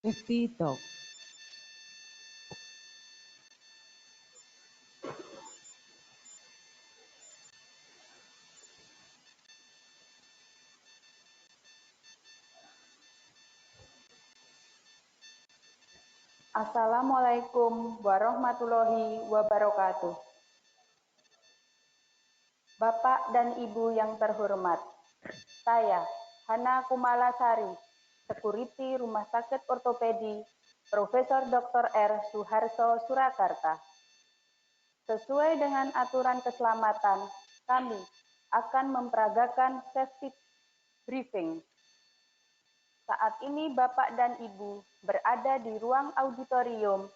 Safety Talk. Assalamualaikum warahmatullahi wabarakatuh. Bapak dan Ibu yang terhormat, saya Hana Kumalasari, Security Rumah Sakit Ortopedi Profesor Dr. R. Suharto Surakarta. Sesuai dengan aturan keselamatan, kami akan memperagakan safety briefing. Saat ini Bapak dan Ibu berada di ruang auditorium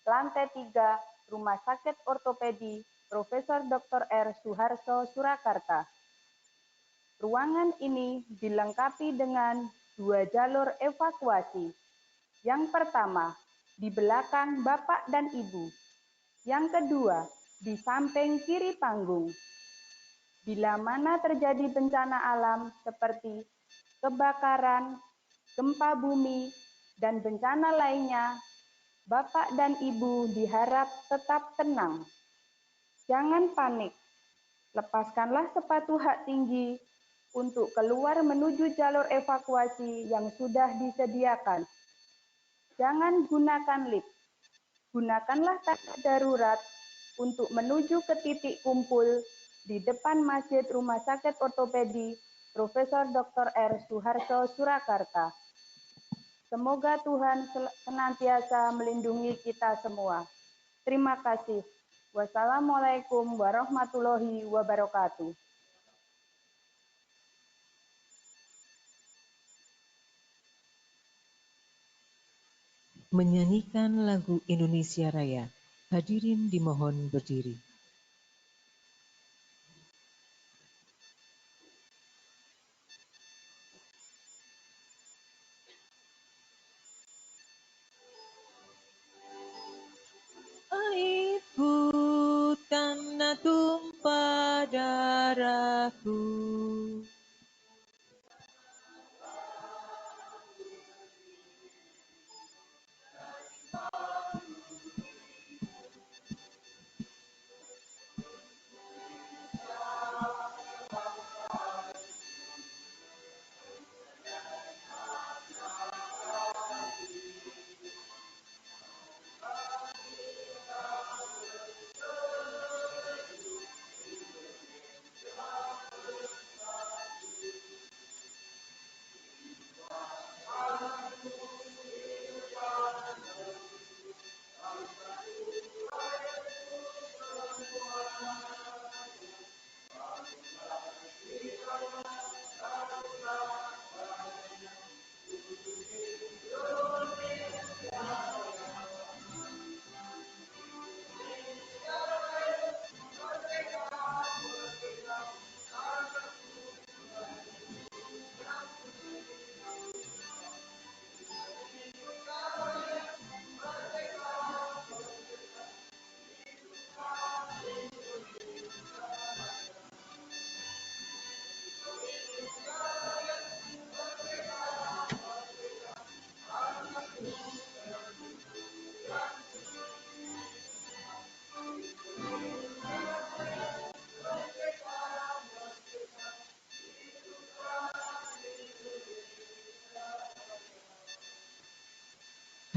lantai 3 Rumah Sakit Ortopedi Profesor Dr. R. Suharto Surakarta. Ruangan ini dilengkapi dengan 2 jalur evakuasi. Yang pertama, di belakang Bapak dan Ibu. Yang kedua, di samping kiri panggung. Bila mana terjadi bencana alam seperti kebakaran, gempa bumi, dan bencana lainnya, Bapak dan Ibu diharap tetap tenang. Jangan panik. Lepaskanlah sepatu hak tinggi untuk keluar menuju jalur evakuasi yang sudah disediakan. Jangan gunakan lift. Gunakanlah tangga darurat untuk menuju ke titik kumpul di depan Masjid Rumah Sakit Ortopedi Profesor Dr. R. Suharto Surakarta. Semoga Tuhan senantiasa melindungi kita semua. Terima kasih. Wassalamualaikum warahmatullahi wabarakatuh. Menyanyikan lagu Indonesia Raya. Hadirin dimohon berdiri. Airku tanah tumpah darahku.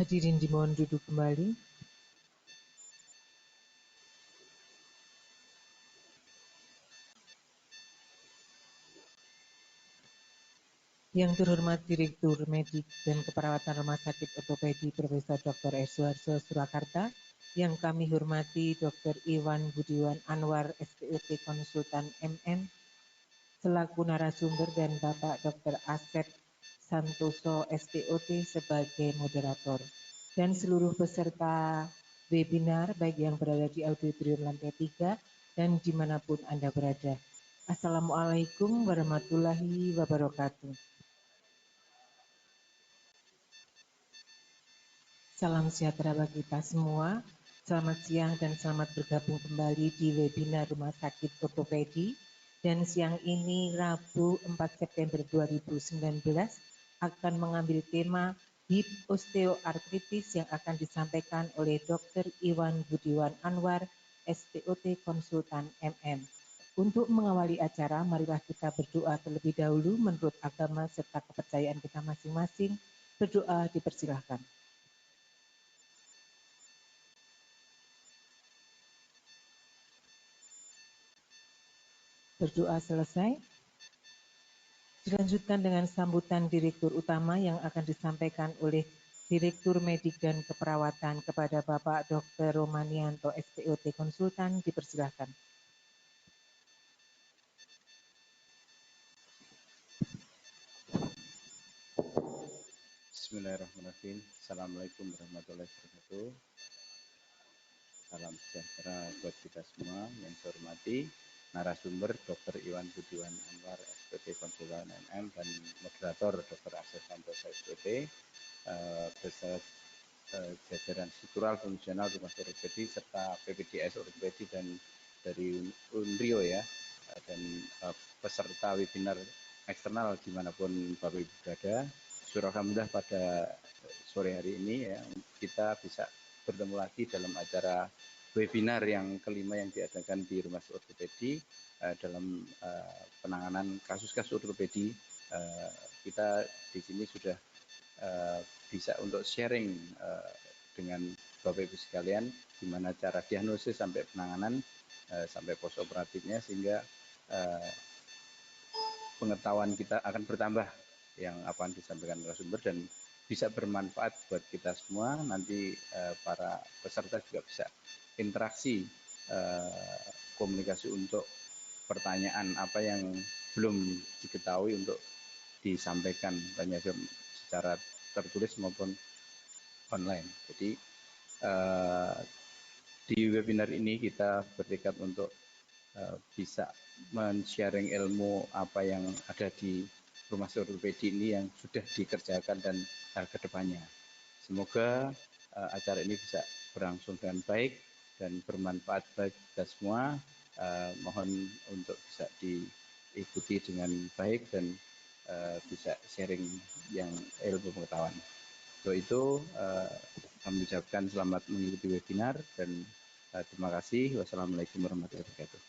Hadirin dimohon duduk kembali. Yang terhormat Direktur Medik dan Keperawatan Rumah Sakit Ortopedi Profesor Dr. R. Suharto Surakarta, yang kami hormati Dr. Iwan Budiwan Anwar SPOT Konsultan MM selaku narasumber dan Bapak Dr. Asep Santoso SPOT sebagai moderator, dan seluruh peserta webinar baik yang berada di auditorium lantai 3 dan dimanapun Anda berada. Assalamualaikum warahmatullahi wabarakatuh. Salam sejahtera bagi kita semua. Selamat siang dan selamat bergabung kembali di webinar Rumah Sakit Ortopedi. Dan siang ini Rabu 4 September 2019 akan mengambil tema hip osteoartritis yang akan disampaikan oleh Dr. Iwan Budiwan Anwar, SPOT Konsultan MM. Untuk mengawali acara, marilah kita berdoa terlebih dahulu menurut agama serta kepercayaan kita masing-masing. Berdoa dipersilahkan. Berdoa selesai. Dilanjutkan dengan sambutan Direktur Utama yang akan disampaikan oleh Direktur Medik dan Keperawatan kepada Bapak Dr. Romanianto, SPOT Konsultan, dipersilahkan. Bismillahirrahmanirrahim. Assalamualaikum warahmatullahi wabarakatuh. Salam sejahtera buat kita semua. Yang saya hormati narasumber Dr. Iwan Budiwan Anwar, SPOT Konsultan MM, dan moderator Dr. Asep Santosa, SPOT, beserta jajaran struktural fungsional rumah sakit ortopedi serta PPDS ortopedi dan dari Unrio ya, dan peserta webinar eksternal dimanapun Bapak Ibu berada. Alhamdulillah pada sore hari ini ya, kita bisa bertemu lagi dalam acara webinar yang kelima yang diadakan di Rumah Sakit Ortopedi dalam penanganan kasus-kasus ortopedi. Kita di sini sudah bisa untuk sharing dengan Bapak Ibu sekalian gimana cara diagnosis sampai penanganan sampai post operatifnya, sehingga pengetahuan kita akan bertambah yang akan disampaikan narasumber dan bisa bermanfaat buat kita semua. Nanti para peserta juga bisa interaksi, komunikasi untuk pertanyaan apa yang belum diketahui untuk disampaikan, tanya secara tertulis maupun online. Jadi di webinar ini kita bertekad untuk bisa men-sharing ilmu apa yang ada di Rumah Sakit Ortopedi ini yang sudah dikerjakan dan ke depannya. Semoga acara ini bisa berlangsung dengan baik dan bermanfaat bagi kita semua. Mohon untuk bisa diikuti dengan baik dan bisa sharing yang ilmu pengetahuan. Untuk itu kami ucapkan selamat mengikuti webinar dan terima kasih. Wassalamualaikum warahmatullahi wabarakatuh.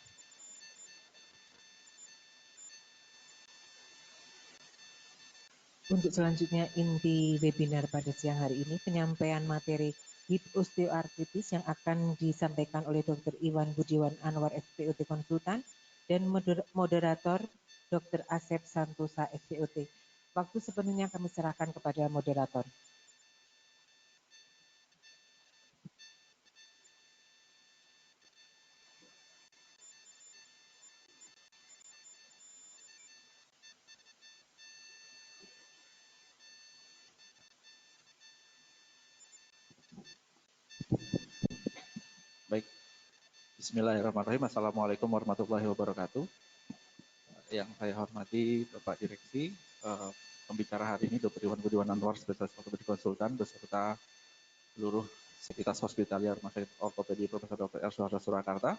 Untuk selanjutnya, inti webinar pada siang hari ini penyampaian materi hip osteoartritis yang akan disampaikan oleh Dr. Iwan Budiwan Anwar, SPOT Konsultan, dan moderator Dr. Asep Santosa, SPOT. Waktu sepenuhnya kami serahkan kepada moderator. Baik, Bismillahirrahmanirrahim. Assalamualaikum warahmatullahi wabarakatuh. Yang saya hormati Bapak Direksi, pembicara hari ini Dr. Iwan Budiwan Anwar, spesialis ortopedi konsultan, beserta seluruh sivitas hospitalier Rumah Sakit Ortopedi Profesor Dr. R. Suharto Surakarta.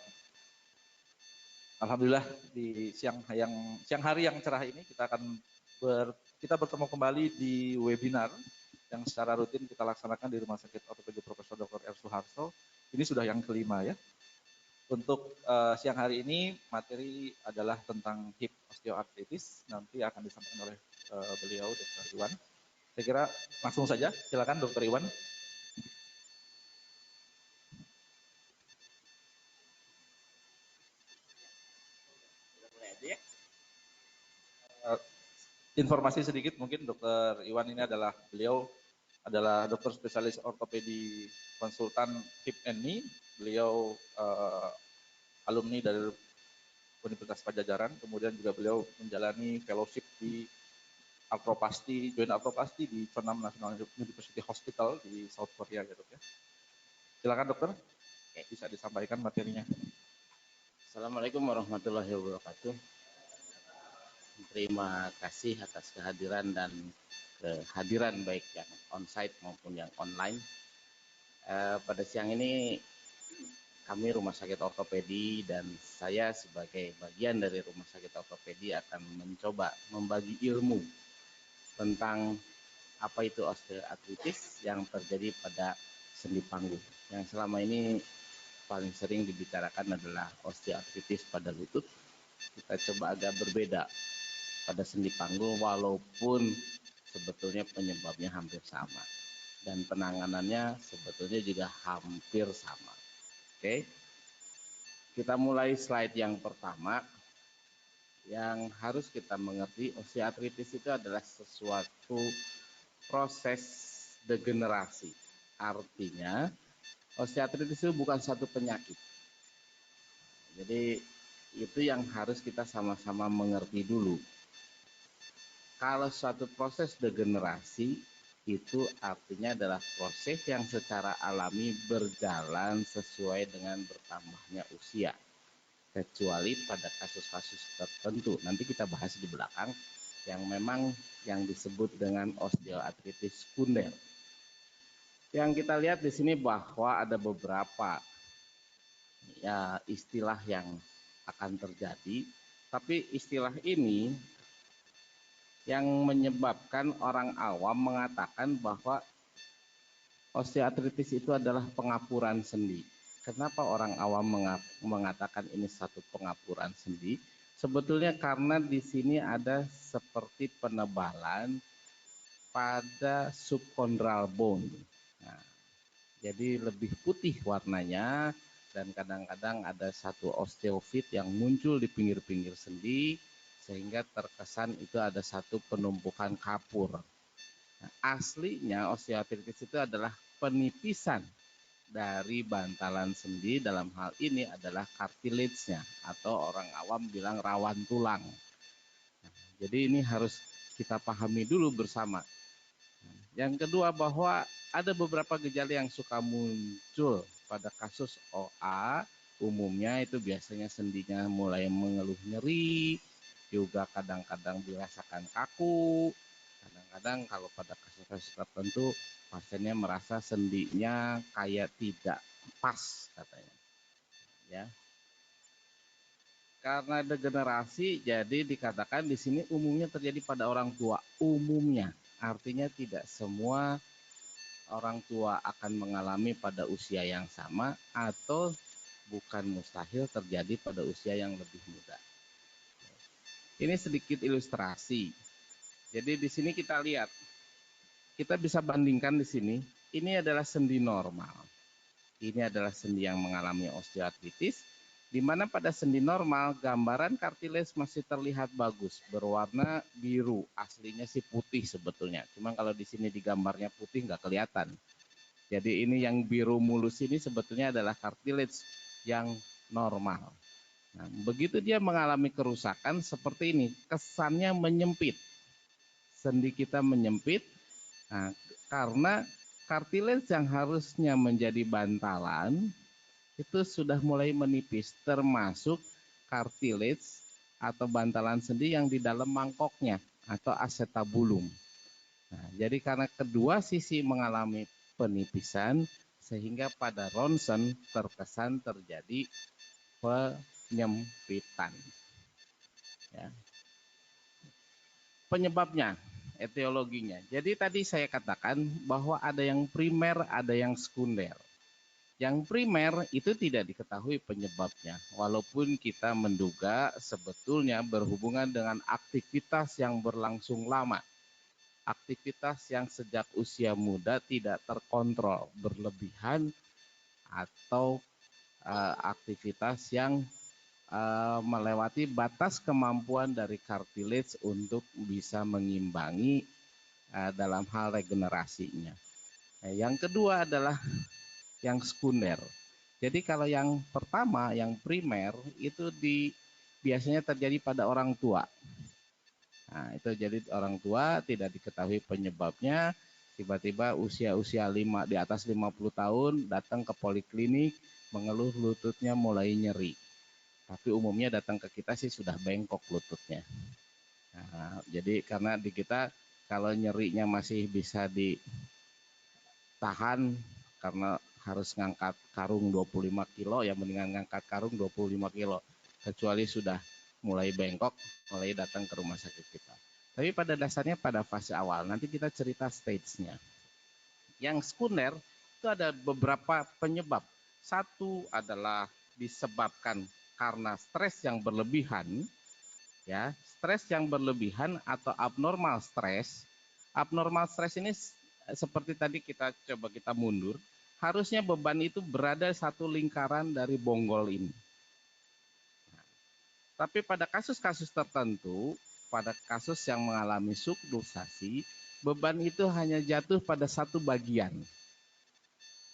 Alhamdulillah di siang hari yang cerah ini kita akan bertemu kembali di webinar yang secara rutin kita laksanakan di Rumah Sakit Ortopedi Profesor Dr. R. Suharto. Ini sudah yang kelima ya. Untuk siang hari ini materi adalah tentang hip osteoartritis, nanti akan disampaikan oleh beliau Dr. Iwan. Saya kira langsung saja, silakan Dr. Iwan. Informasi sedikit mungkin Dr. Iwan ini beliau adalah dokter spesialis ortopedi konsultan hip and knee. Beliau alumni dari Universitas Pajajaran, kemudian juga beliau menjalani fellowship di joint arthroplasty di Chonam National University Hospital di South Korea ya dok ya. Silakan dokter, bisa disampaikan materinya. Assalamualaikum warahmatullahi wabarakatuh. Terima kasih atas kehadiran dan kehadiran baik yang on-site maupun yang online. Pada siang ini kami Rumah Sakit Ortopedi dan saya sebagai bagian dari Rumah Sakit Ortopedi akan mencoba membagi ilmu tentang apa itu osteoartritis yang terjadi pada sendi panggung. Yang selama ini paling sering dibicarakan adalah osteoartritis pada lutut. Kita coba agak berbeda pada sendi panggung walaupun sebetulnya penyebabnya hampir sama dan penanganannya sebetulnya juga hampir sama. Oke. Kita mulai slide yang pertama. Yang harus kita mengerti, osteoartritis itu adalah sesuatu proses degenerasi. Artinya, osteoartritis itu bukan satu penyakit. Jadi, itu yang harus kita sama-sama mengerti dulu. Kalau suatu proses degenerasi, itu artinya adalah proses yang secara alami berjalan sesuai dengan bertambahnya usia. Kecuali pada kasus-kasus tertentu, nanti kita bahas di belakang, yang memang yang disebut dengan osteoartritis sekunder. Yang kita lihat di sini bahwa ada beberapa ya istilah yang akan terjadi, tapi istilah ini yang menyebabkan orang awam mengatakan bahwa osteoartritis itu adalah pengapuran sendi. Kenapa orang awam mengatakan ini satu pengapuran sendi? Sebetulnya karena di sini ada seperti penebalan pada subchondral bone. Nah, jadi lebih putih warnanya dan kadang-kadang ada satu osteofit yang muncul di pinggir-pinggir sendi sehingga terkesan itu ada satu penumpukan kapur. Nah, aslinya osteoartritis itu adalah penipisan dari bantalan sendi, dalam hal ini adalah cartilage-nya atau orang awam bilang rawan tulang. Nah, jadi ini harus kita pahami dulu bersama. Yang kedua bahwa ada beberapa gejala yang suka muncul pada kasus OA, umumnya itu biasanya sendinya mulai mengeluh nyeri, juga kadang-kadang dirasakan kaku, kadang-kadang kalau pada kasus-kasus tertentu pasiennya merasa sendinya kayak tidak pas katanya. Ya. Karena degenerasi jadi dikatakan di sini umumnya terjadi pada orang tua, umumnya. Artinya tidak semua orang tua akan mengalami pada usia yang sama atau bukan mustahil terjadi pada usia yang lebih muda. Ini sedikit ilustrasi. Jadi di sini kita lihat, kita bisa bandingkan di sini, ini adalah sendi normal. Ini adalah sendi yang mengalami osteoartritis, di mana pada sendi normal gambaran cartilage masih terlihat bagus, berwarna biru, aslinya sih putih sebetulnya. Cuma kalau di sini digambarnya putih nggak kelihatan. Jadi ini yang biru mulus ini sebetulnya adalah cartilage yang normal. Nah, begitu dia mengalami kerusakan seperti ini, kesannya menyempit. Sendi kita menyempit, nah, karena cartilage yang harusnya menjadi bantalan itu sudah mulai menipis, termasuk cartilage atau bantalan sendi yang di dalam mangkoknya atau acetabulum. Nah, jadi karena kedua sisi mengalami penipisan sehingga pada ronsen terkesan terjadi penyempitan. Ya. Penyebabnya, etiologinya. Jadi tadi saya katakan bahwa ada yang primer, ada yang sekunder. Yang primer itu tidak diketahui penyebabnya, walaupun kita menduga sebetulnya berhubungan dengan aktivitas yang berlangsung lama. Aktivitas yang sejak usia muda tidak terkontrol, berlebihan, atau aktivitas yang melewati batas kemampuan dari cartilage untuk bisa mengimbangi dalam hal regenerasinya. Yang kedua adalah yang sekunder. Jadi kalau yang pertama, yang primer, itu biasanya terjadi pada orang tua. Nah, itu jadi orang tua tidak diketahui penyebabnya, tiba-tiba usia-usia di atas 50 tahun datang ke poliklinik, mengeluh lututnya mulai nyeri. Tapi umumnya datang ke kita sih sudah bengkok lututnya. Nah, jadi karena di kita kalau nyerinya masih bisa ditahan karena harus ngangkat karung 25 kilo, ya mendingan ngangkat karung 25 kilo. Kecuali sudah mulai bengkok, mulai datang ke rumah sakit kita. Tapi pada dasarnya pada fase awal, nanti kita cerita stage-nya. Yang sekunder itu ada beberapa penyebab. Satu adalah disebabkan karena stres yang berlebihan, ya, stres yang berlebihan atau abnormal stres. Abnormal stres ini seperti tadi kita mundur, harusnya beban itu berada satu lingkaran dari bonggol ini. Tapi pada kasus-kasus tertentu, pada kasus yang mengalami subluxasi, beban itu hanya jatuh pada satu bagian.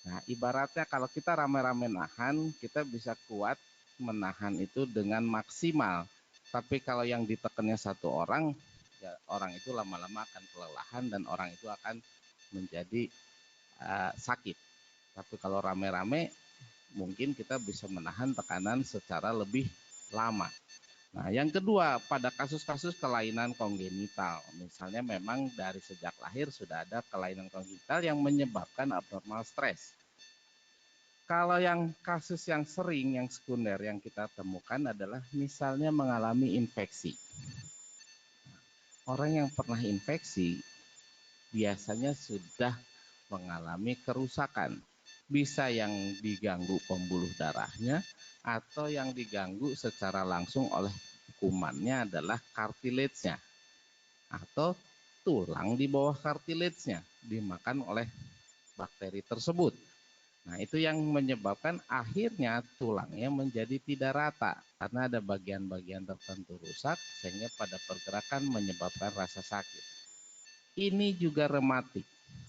Nah, ibaratnya kalau kita rame-rame nahan, kita bisa kuat menahan itu dengan maksimal. Tapi kalau yang ditekannya satu orang, ya orang itu lama-lama akan kelelahan dan orang itu akan menjadi sakit. Tapi kalau rame-rame, mungkin kita bisa menahan tekanan secara lebih lama. Nah, yang kedua, pada kasus-kasus kelainan kongenital, misalnya memang dari sejak lahir sudah ada kelainan kongenital yang menyebabkan abnormal stres. Kalau yang kasus yang sering, yang sekunder yang kita temukan adalah misalnya mengalami infeksi. Orang yang pernah infeksi biasanya sudah mengalami kerusakan. Bisa yang diganggu pembuluh darahnya atau yang diganggu secara langsung oleh kumannya adalah kartilage-nya atau tulang di bawah kartilage-nya dimakan oleh bakteri tersebut. Nah, itu yang menyebabkan akhirnya tulangnya menjadi tidak rata karena ada bagian-bagian tertentu rusak sehingga pada pergerakan menyebabkan rasa sakit. Ini juga rematik.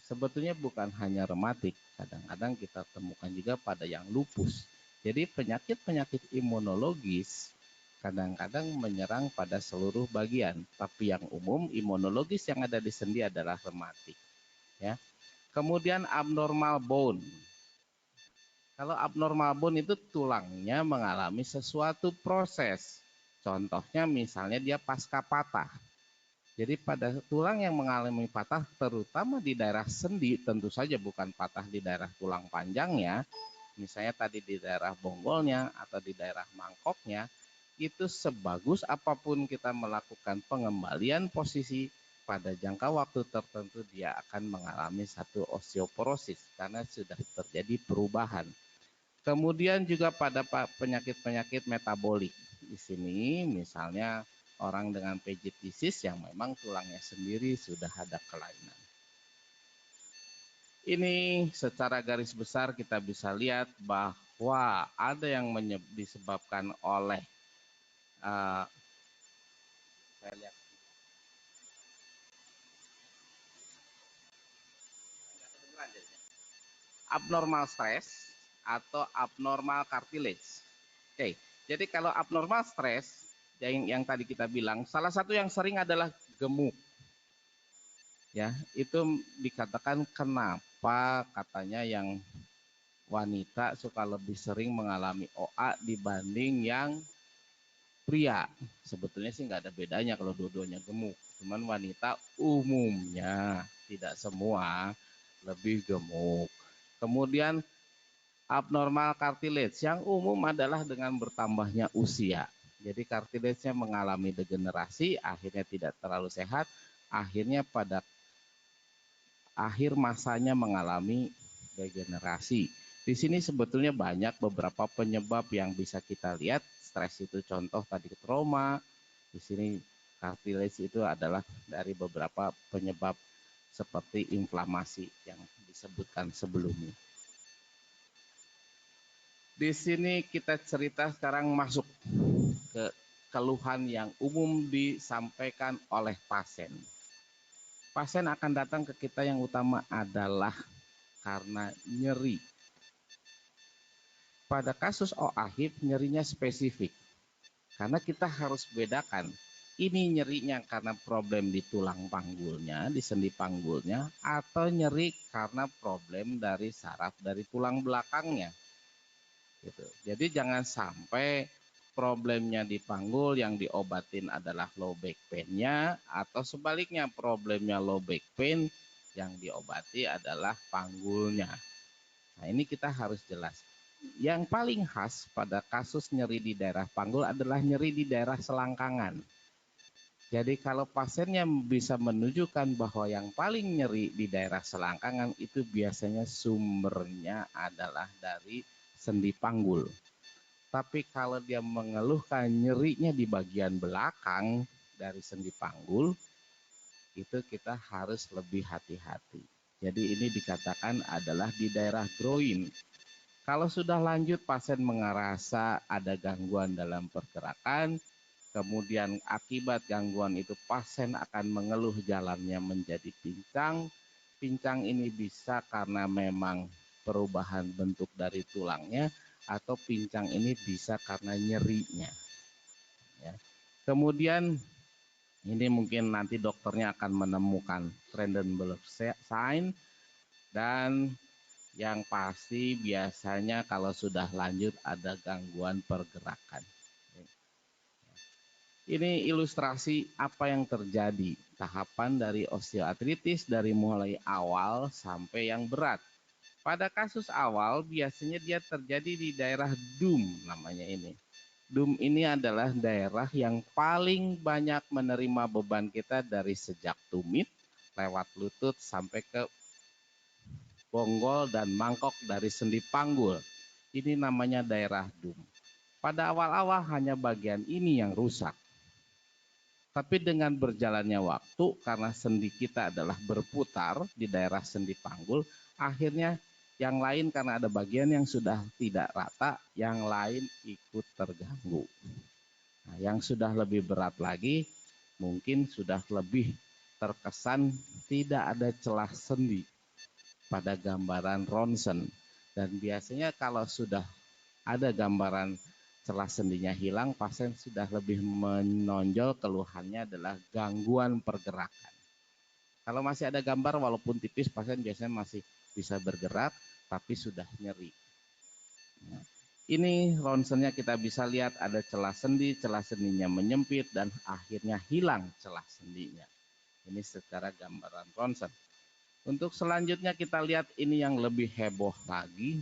Sebetulnya bukan hanya rematik, kadang-kadang kita temukan juga pada yang lupus. Jadi penyakit-penyakit imunologis kadang-kadang menyerang pada seluruh bagian, tapi yang umum imunologis yang ada di sendi adalah rematik. Ya. Kemudian abnormal bone. Kalau abnormal bone itu tulangnya mengalami sesuatu proses. Contohnya misalnya dia pasca patah. Jadi pada tulang yang mengalami patah, terutama di daerah sendi, tentu saja bukan patah di daerah tulang panjangnya, misalnya tadi di daerah bonggolnya atau di daerah mangkoknya, itu sebagus apapun kita melakukan pengembalian posisi, pada jangka waktu tertentu dia akan mengalami satu osteoporosis karena sudah terjadi perubahan. Kemudian juga pada penyakit-penyakit metabolik. Di sini misalnya orang dengan Paget disease yang memang tulangnya sendiri sudah ada kelainan. Ini secara garis besar kita bisa lihat bahwa ada yang disebabkan oleh saya lihat abnormal stress atau abnormal cartilage. Oke, jadi kalau abnormal stress yang tadi kita bilang, salah satu yang sering adalah gemuk. Ya, itu dikatakan kenapa katanya yang wanita suka lebih sering mengalami OA dibanding yang pria. Sebetulnya sih nggak ada bedanya kalau dua-duanya gemuk. Cuman wanita umumnya, tidak semua, lebih gemuk. Kemudian abnormal cartilage yang umum adalah dengan bertambahnya usia. Jadi cartilage-nya mengalami degenerasi, akhirnya tidak terlalu sehat, akhirnya pada akhir masanya mengalami degenerasi. Di sini sebetulnya banyak beberapa penyebab yang bisa kita lihat. Stres itu contoh tadi trauma. Di sini cartilage itu adalah dari beberapa penyebab seperti inflamasi yang disebutkan sebelumnya. Di sini kita cerita sekarang masuk ke keluhan yang umum disampaikan oleh pasien. Pasien akan datang ke kita yang utama adalah karena nyeri. Pada kasus OA hip nyerinya spesifik. Karena kita harus bedakan ini nyerinya karena problem di tulang panggulnya, di sendi panggulnya, atau nyeri karena problem dari saraf dari tulang belakangnya. Gitu. Jadi jangan sampai problemnya di panggul yang diobatin adalah low back pain-nya, atau sebaliknya problemnya low back pain yang diobati adalah panggulnya. Nah, ini kita harus jelas. Yang paling khas pada kasus nyeri di daerah panggul adalah nyeri di daerah selangkangan. Jadi kalau pasiennya bisa menunjukkan bahwa yang paling nyeri di daerah selangkangan itu biasanya sumbernya adalah dari sendi panggul. Tapi kalau dia mengeluhkan nyerinya di bagian belakang dari sendi panggul, itu kita harus lebih hati-hati. Jadi ini dikatakan adalah di daerah groin. Kalau sudah lanjut pasien merasa ada gangguan dalam pergerakan, kemudian akibat gangguan itu pasien akan mengeluh jalannya menjadi pincang. Pincang ini bisa karena memang perubahan bentuk dari tulangnya, atau pincang ini bisa karena nyerinya. Ya. Kemudian ini mungkin nanti dokternya akan menemukan Trendelenburg sign, dan yang pasti biasanya kalau sudah lanjut ada gangguan pergerakan. Ini ilustrasi apa yang terjadi, tahapan dari osteoartritis dari mulai awal sampai yang berat. Pada kasus awal biasanya dia terjadi di daerah DUM namanya ini. DUM ini adalah daerah yang paling banyak menerima beban kita dari sejak tumit, lewat lutut sampai ke bonggol dan mangkok dari sendi panggul. Ini namanya daerah DUM. Pada awal-awal hanya bagian ini yang rusak. Tapi dengan berjalannya waktu, karena sendi kita adalah berputar di daerah sendi panggul, akhirnya yang lain karena ada bagian yang sudah tidak rata, yang lain ikut terganggu. Nah, yang sudah lebih berat lagi, mungkin sudah lebih terkesan tidak ada celah sendi pada gambaran ronsen. Dan biasanya kalau sudah ada gambaran celah sendinya hilang, pasien sudah lebih menonjol keluhannya adalah gangguan pergerakan. Kalau masih ada gambar walaupun tipis, pasien biasanya masih bisa bergerak tapi sudah nyeri. Nah, ini ronsennya kita bisa lihat ada celah sendinya menyempit dan akhirnya hilang celah sendinya. Ini secara gambaran ronsen. Untuk selanjutnya kita lihat ini yang lebih heboh lagi.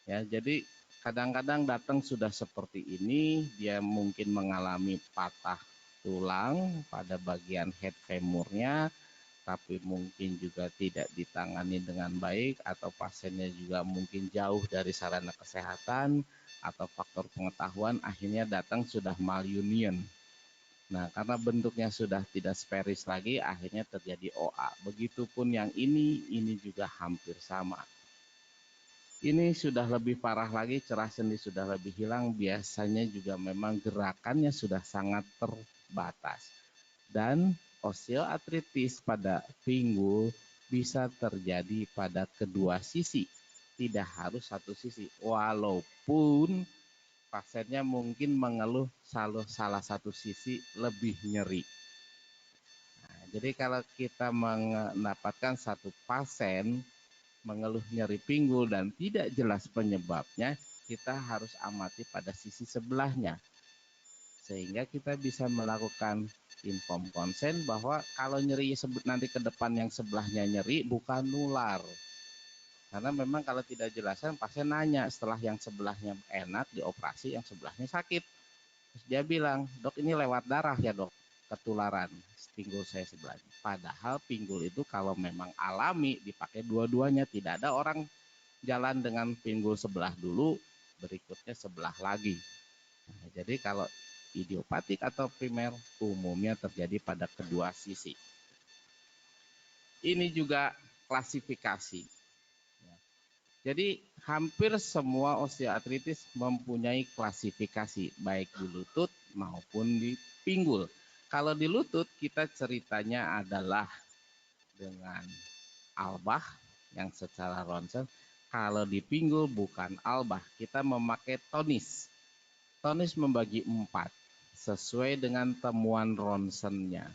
Ya, jadi kadang-kadang datang sudah seperti ini, dia mungkin mengalami patah tulang pada bagian head femurnya, tapi mungkin juga tidak ditangani dengan baik, atau pasiennya juga mungkin jauh dari sarana kesehatan, atau faktor pengetahuan, akhirnya datang sudah malunion. Nah, karena bentuknya sudah tidak sferis lagi, akhirnya terjadi OA. Begitupun yang ini juga hampir sama. Ini sudah lebih parah lagi, cerah sendi sudah lebih hilang, biasanya juga memang gerakannya sudah sangat terbatas. Dan osteoartritis pada pinggul bisa terjadi pada kedua sisi, tidak harus satu sisi. Walaupun pasiennya mungkin mengeluh salah satu sisi lebih nyeri. Nah, jadi kalau kita mendapatkan satu pasien mengeluh nyeri pinggul dan tidak jelas penyebabnya, kita harus amati pada sisi sebelahnya. Sehingga kita bisa melakukan inform konsen bahwa kalau nyeri nanti ke depan yang sebelahnya nyeri bukan nular. Karena memang kalau tidak jelaskan pasien nanya setelah yang sebelahnya enak dioperasi, yang sebelahnya sakit. Terus dia bilang, dok ini lewat darah ya dok, ketularan pinggul saya sebelahnya. Padahal pinggul itu kalau memang alami dipakai dua-duanya, tidak ada orang jalan dengan pinggul sebelah dulu, berikutnya sebelah lagi. Nah, jadi kalau idiopatik atau primer umumnya terjadi pada kedua sisi. Ini juga klasifikasi. Jadi hampir semua osteoartritis mempunyai klasifikasi, baik di lutut maupun di pinggul. Kalau di lutut kita ceritanya adalah dengan albah yang secara ronsen. Kalau di pinggul bukan albah, kita memakai tonis. Tonis membagi 4 sesuai dengan temuan ronsennya.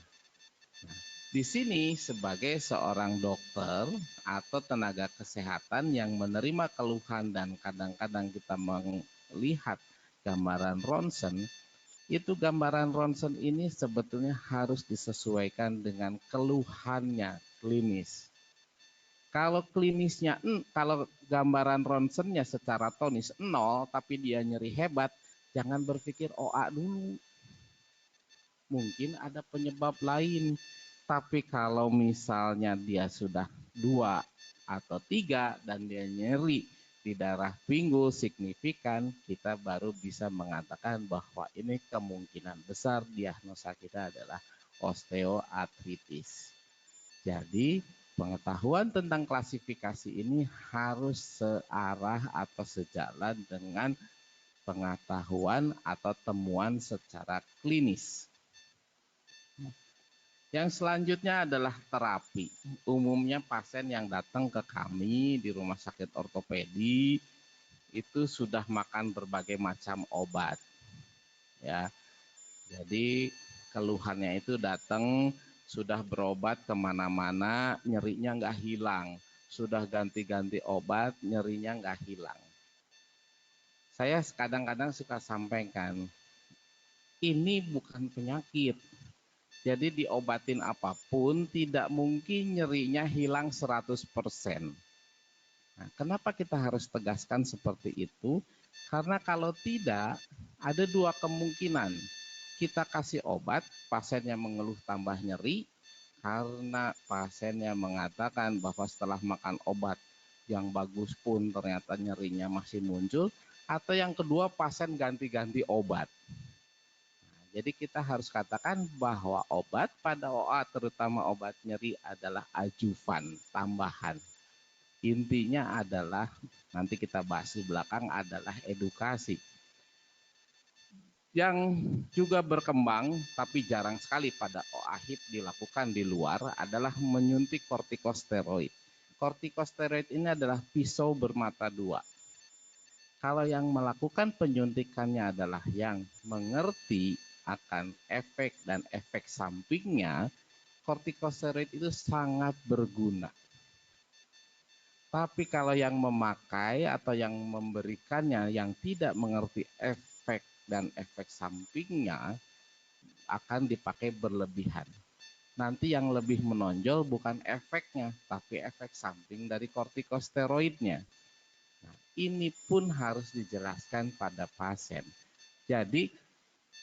Nah, di sini sebagai seorang dokter atau tenaga kesehatan yang menerima keluhan dan kadang-kadang kita melihat gambaran ronsen, itu gambaran ronsen ini sebetulnya harus disesuaikan dengan keluhannya klinis. Kalau klinisnya, kalau gambaran ronsennya secara tonis 0, tapi dia nyeri hebat, jangan berpikir OA dulu. mungkin ada penyebab lain. Tapi kalau misalnya dia sudah 2 atau 3 dan dia nyeri di daerah pinggul signifikan, kita baru bisa mengatakan bahwa ini kemungkinan besar diagnosa kita adalah osteoartritis. Jadi pengetahuan tentang klasifikasi ini harus searah atau sejalan dengan pengetahuan atau temuan secara klinis. Yang selanjutnya adalah terapi. Umumnya pasien yang datang ke kami di rumah sakit ortopedi itu sudah makan berbagai macam obat. Ya. Jadi keluhannya itu datang sudah berobat kemana-mana, nyerinya nggak hilang. Sudah ganti-ganti obat, nyerinya nggak hilang. Saya kadang-kadang suka sampaikan, ini bukan penyakit. Jadi diobatin apapun tidak mungkin nyerinya hilang 100%. Nah, kenapa kita harus tegaskan seperti itu? Karena kalau tidak, ada 2 kemungkinan. Kita kasih obat, pasiennya mengeluh tambah nyeri, karena pasiennya mengatakan bahwa setelah makan obat yang bagus pun ternyata nyerinya masih muncul, atau yang kedua pasien ganti-ganti obat. Jadi kita harus katakan bahwa obat pada OA, terutama obat nyeri adalah ajuvan, tambahan. Intinya adalah, nanti kita bahas di belakang, adalah edukasi. Yang juga berkembang, tapi jarang sekali pada OA HIP dilakukan di luar, adalah menyuntik kortikosteroid. Kortikosteroid ini adalah pisau bermata 2. Kalau yang melakukan penyuntikannya adalah yang mengerti akan efek dan efek sampingnya, kortikosteroid itu sangat berguna. Tapi kalau yang memakai atau yang memberikannya yang tidak mengerti efek dan efek sampingnya, akan dipakai berlebihan. Nanti yang lebih menonjol bukan efeknya, tapi efek samping dari kortikosteroidnya. Nah, ini pun harus dijelaskan pada pasien. Jadi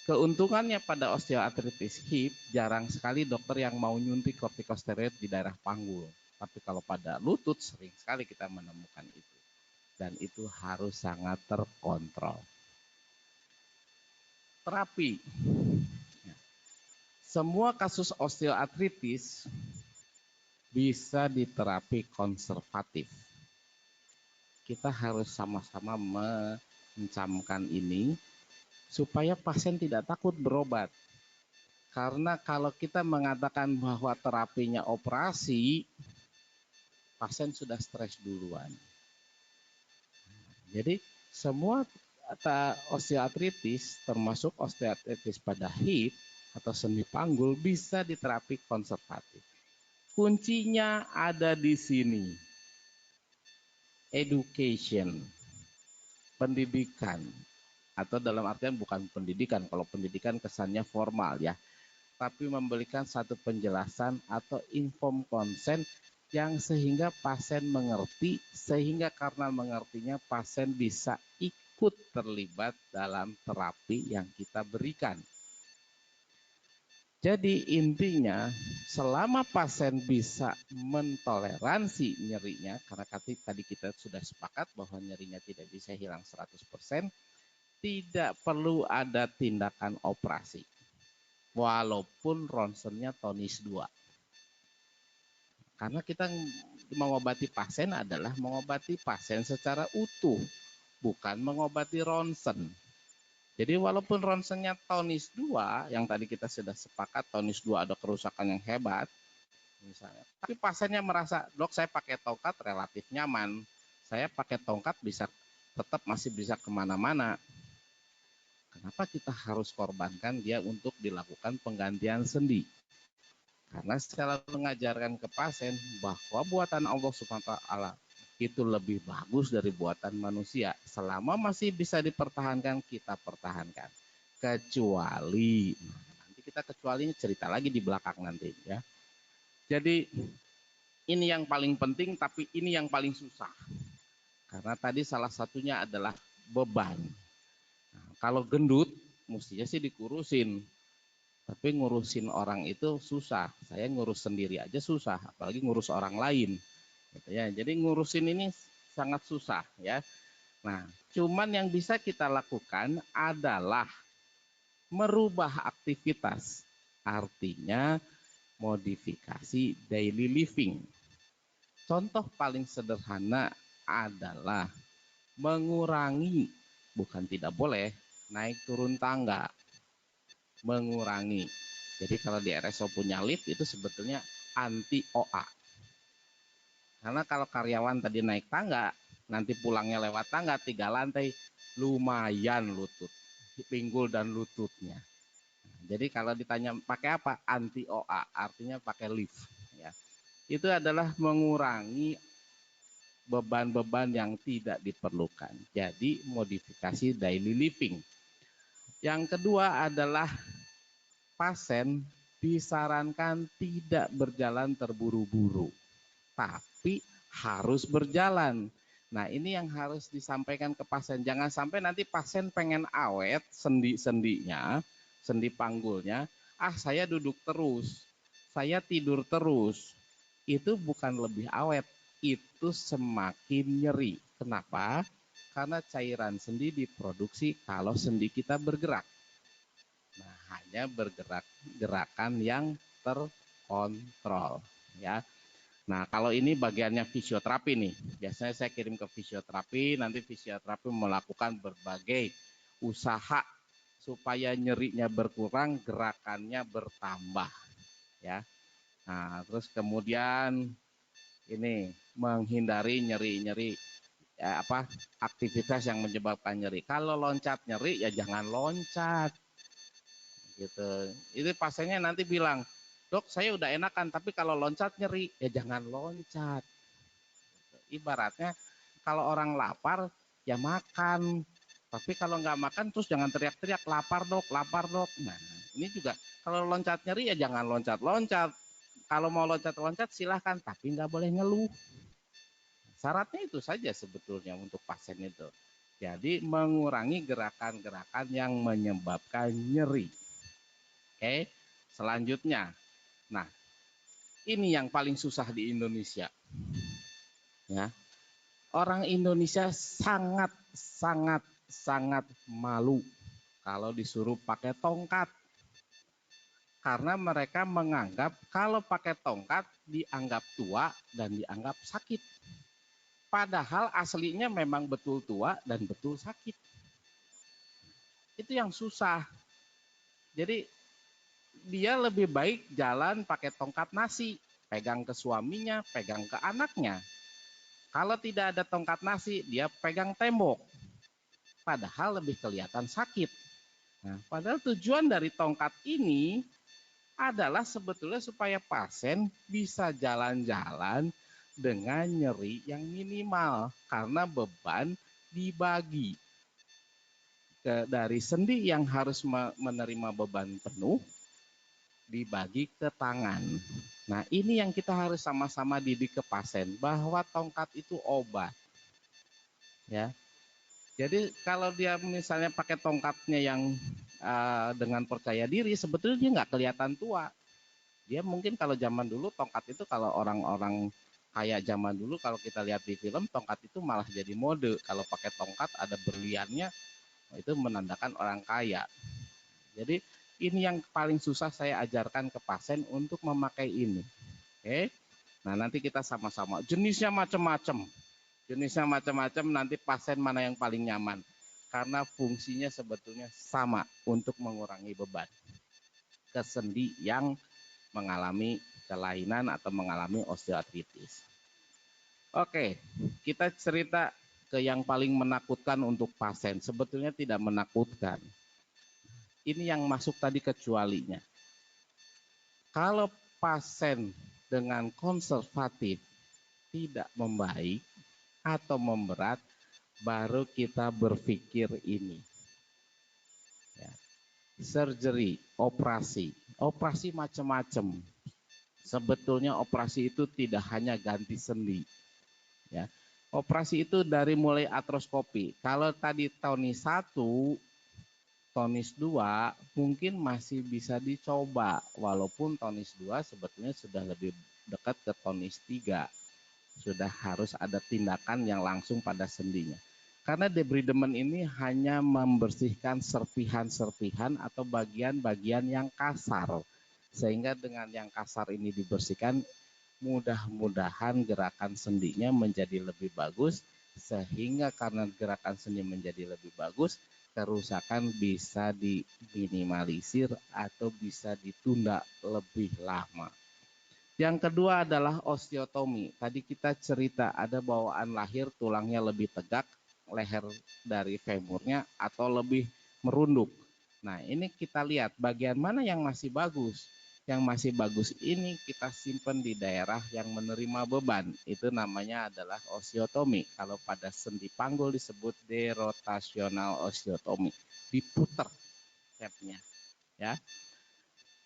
keuntungannya pada osteoartritis hip, jarang sekali dokter yang mau nyuntik kortikosteroid di daerah panggul. Tapi kalau pada lutut sering sekali kita menemukan itu. Dan itu harus sangat terkontrol. Terapi. Semua kasus osteoartritis bisa diterapi konservatif. Kita harus sama-sama mencamkan ini supaya pasien tidak takut berobat. Karena kalau kita mengatakan bahwa terapinya operasi, pasien sudah stres duluan. Jadi semua osteoartritis, termasuk osteoartritis pada hip atau sendi panggul, bisa diterapi konservatif. Kuncinya ada di sini. Education, pendidikan. Atau dalam artian bukan pendidikan, kalau pendidikan kesannya formal ya, tapi memberikan satu penjelasan atau inform consent yang sehingga pasien mengerti, sehingga karena mengertinya pasien bisa ikut terlibat dalam terapi yang kita berikan. Jadi intinya selama pasien bisa mentoleransi nyerinya, karena tadi kita sudah sepakat bahwa nyerinya tidak bisa hilang 100%, tidak perlu ada tindakan operasi. Walaupun ronsennya tonis 2. Karena kita mengobati pasien adalah mengobati pasien secara utuh, bukan mengobati ronsen. Jadi walaupun ronsennya tonis 2, yang tadi kita sudah sepakat tonis 2 ada kerusakan yang hebat, misalnya. Tapi pasiennya merasa, dok saya pakai tongkat relatif nyaman, saya pakai tongkat masih bisa kemana-mana. Kenapa kita harus korbankan dia untuk dilakukan penggantian sendi? Karena secara mengajarkan ke pasien bahwa buatan Allah Subhanahu wa taala itu lebih bagus dari buatan manusia. Selama masih bisa dipertahankan, kita pertahankan. Kecuali, nanti kita kecuali cerita lagi di belakang nanti ya. Jadi ini yang paling penting, tapi ini yang paling susah. Karena tadi salah satunya adalah beban. Nah, kalau gendut, mestinya sih dikurusin. Tapi ngurusin orang itu susah. Saya ngurus sendiri aja susah, apalagi ngurus orang lain. Gitu ya. Jadi ngurusin ini sangat susah ya. Nah, cuman yang bisa kita lakukan adalah merubah aktivitas. Artinya modifikasi daily living. Contoh paling sederhana adalah mengurangi, bukan tidak boleh, naik turun tangga. Mengurangi. Jadi kalau di RSO punya lift itu sebetulnya anti OA. Karena kalau karyawan tadi naik tangga, nanti pulangnya lewat tangga 3 lantai, lumayan lutut, pinggul dan lututnya. Jadi kalau ditanya pakai apa? Anti OA, artinya pakai lift. Ya. Itu adalah mengurangi beban-beban yang tidak diperlukan. Jadi modifikasi daily living. Yang kedua adalah pasien disarankan tidak berjalan terburu-buru, tapi harus berjalan. Nah, ini yang harus disampaikan ke pasien. Jangan sampai nanti pasien pengen awet sendi-sendinya, sendi panggulnya, saya duduk terus, saya tidur terus. Itu bukan lebih awet, itu semakin nyeri. Kenapa? Karena cairan sendi diproduksi kalau sendi kita bergerak. Nah, hanya bergerak gerakan yang terkontrol ya. Nah, kalau ini bagiannya fisioterapi nih. Biasanya saya kirim ke fisioterapi, nanti fisioterapi melakukan berbagai usaha supaya nyerinya berkurang, gerakannya bertambah ya. Nah, terus kemudian ini menghindari nyeri-nyeri ya, aktivitas yang menyebabkan nyeri. Kalau loncat nyeri ya jangan loncat. Gitu. Itu pasiennya nanti bilang, "Dok, saya udah enakan, tapi kalau loncat nyeri." Ya jangan loncat. Ibaratnya kalau orang lapar ya makan. Tapi kalau nggak makan terus jangan teriak-teriak, "Lapar, Dok, lapar, Dok." Nah, ini juga kalau loncat nyeri ya jangan loncat-loncat. Kalau mau loncat-loncat silahkan, tapi nggak boleh ngeluh. Syaratnya itu saja sebetulnya untuk pasien itu. Jadi mengurangi gerakan-gerakan yang menyebabkan nyeri. Oke, selanjutnya. Nah, ini yang paling susah di Indonesia. Ya. Orang Indonesia sangat malu kalau disuruh pakai tongkat. Karena mereka menganggap kalau pakai tongkat dianggap tua dan dianggap sakit. Padahal aslinya memang betul tua dan betul sakit. Itu yang susah. Jadi dia lebih baik jalan pakai tongkat nasi, pegang ke suaminya, pegang ke anaknya. Kalau tidak ada tongkat nasi, dia pegang tembok. Padahal lebih kelihatan sakit. Nah, padahal tujuan dari tongkat ini adalah sebetulnya supaya pasien bisa jalan-jalan dengan nyeri yang minimal karena beban dibagi dari sendi yang harus menerima beban penuh dibagi ke tangan. Nah, ini yang kita harus sama-sama didik ke pasien bahwa tongkat itu obat. Ya. Jadi kalau dia misalnya pakai tongkatnya yang dengan percaya diri, sebetulnya dia nggak kelihatan tua. Dia mungkin kalau zaman dulu tongkat itu kalau orang-orang kayak zaman dulu kalau kita lihat di film tongkat itu malah jadi mode. Kalau pakai tongkat ada berliannya itu menandakan orang kaya. Jadi ini yang paling susah saya ajarkan ke pasien untuk memakai ini. Oke. Nah, nanti kita sama-sama. Jenisnya macam-macam. Jenisnya macam-macam, nanti pasien mana yang paling nyaman. Karena fungsinya sebetulnya sama untuk mengurangi beban ke sendi yang mengalami kelainan atau mengalami osteoartritis. Oke, kita cerita ke yang paling menakutkan untuk pasien. Sebetulnya tidak menakutkan. Ini yang masuk tadi kecualinya. Kalau pasien dengan konservatif tidak membaik atau memberat, baru kita berpikir ini. Ya. Surgery, operasi macam-macam. Sebetulnya operasi itu tidak hanya ganti sendi. Ya. Operasi itu dari mulai artroskopi. Kalau tadi Tony 1 tonis 2 mungkin masih bisa dicoba, walaupun tonis 2 sebetulnya sudah lebih dekat ke tonis 3. Sudah harus ada tindakan yang langsung pada sendinya. Karena debridement ini hanya membersihkan serpihan-serpihan atau bagian-bagian yang kasar. Sehingga dengan yang kasar ini dibersihkan, mudah-mudahan gerakan sendinya menjadi lebih bagus. Sehingga karena gerakan sendi menjadi lebih bagus, kerusakan bisa diminimalisir atau bisa ditunda lebih lama. Yang kedua adalah osteotomi. Tadi kita cerita ada bawaan lahir tulangnya lebih tegak, leher dari femurnya atau lebih merunduk. Nah, ini kita lihat bagian mana yang masih bagus. Yang masih bagus ini kita simpan di daerah yang menerima beban. Itu namanya adalah osteotomi. Kalau pada sendi panggul disebut derotational osteotomi. Diputer stepnya, ya.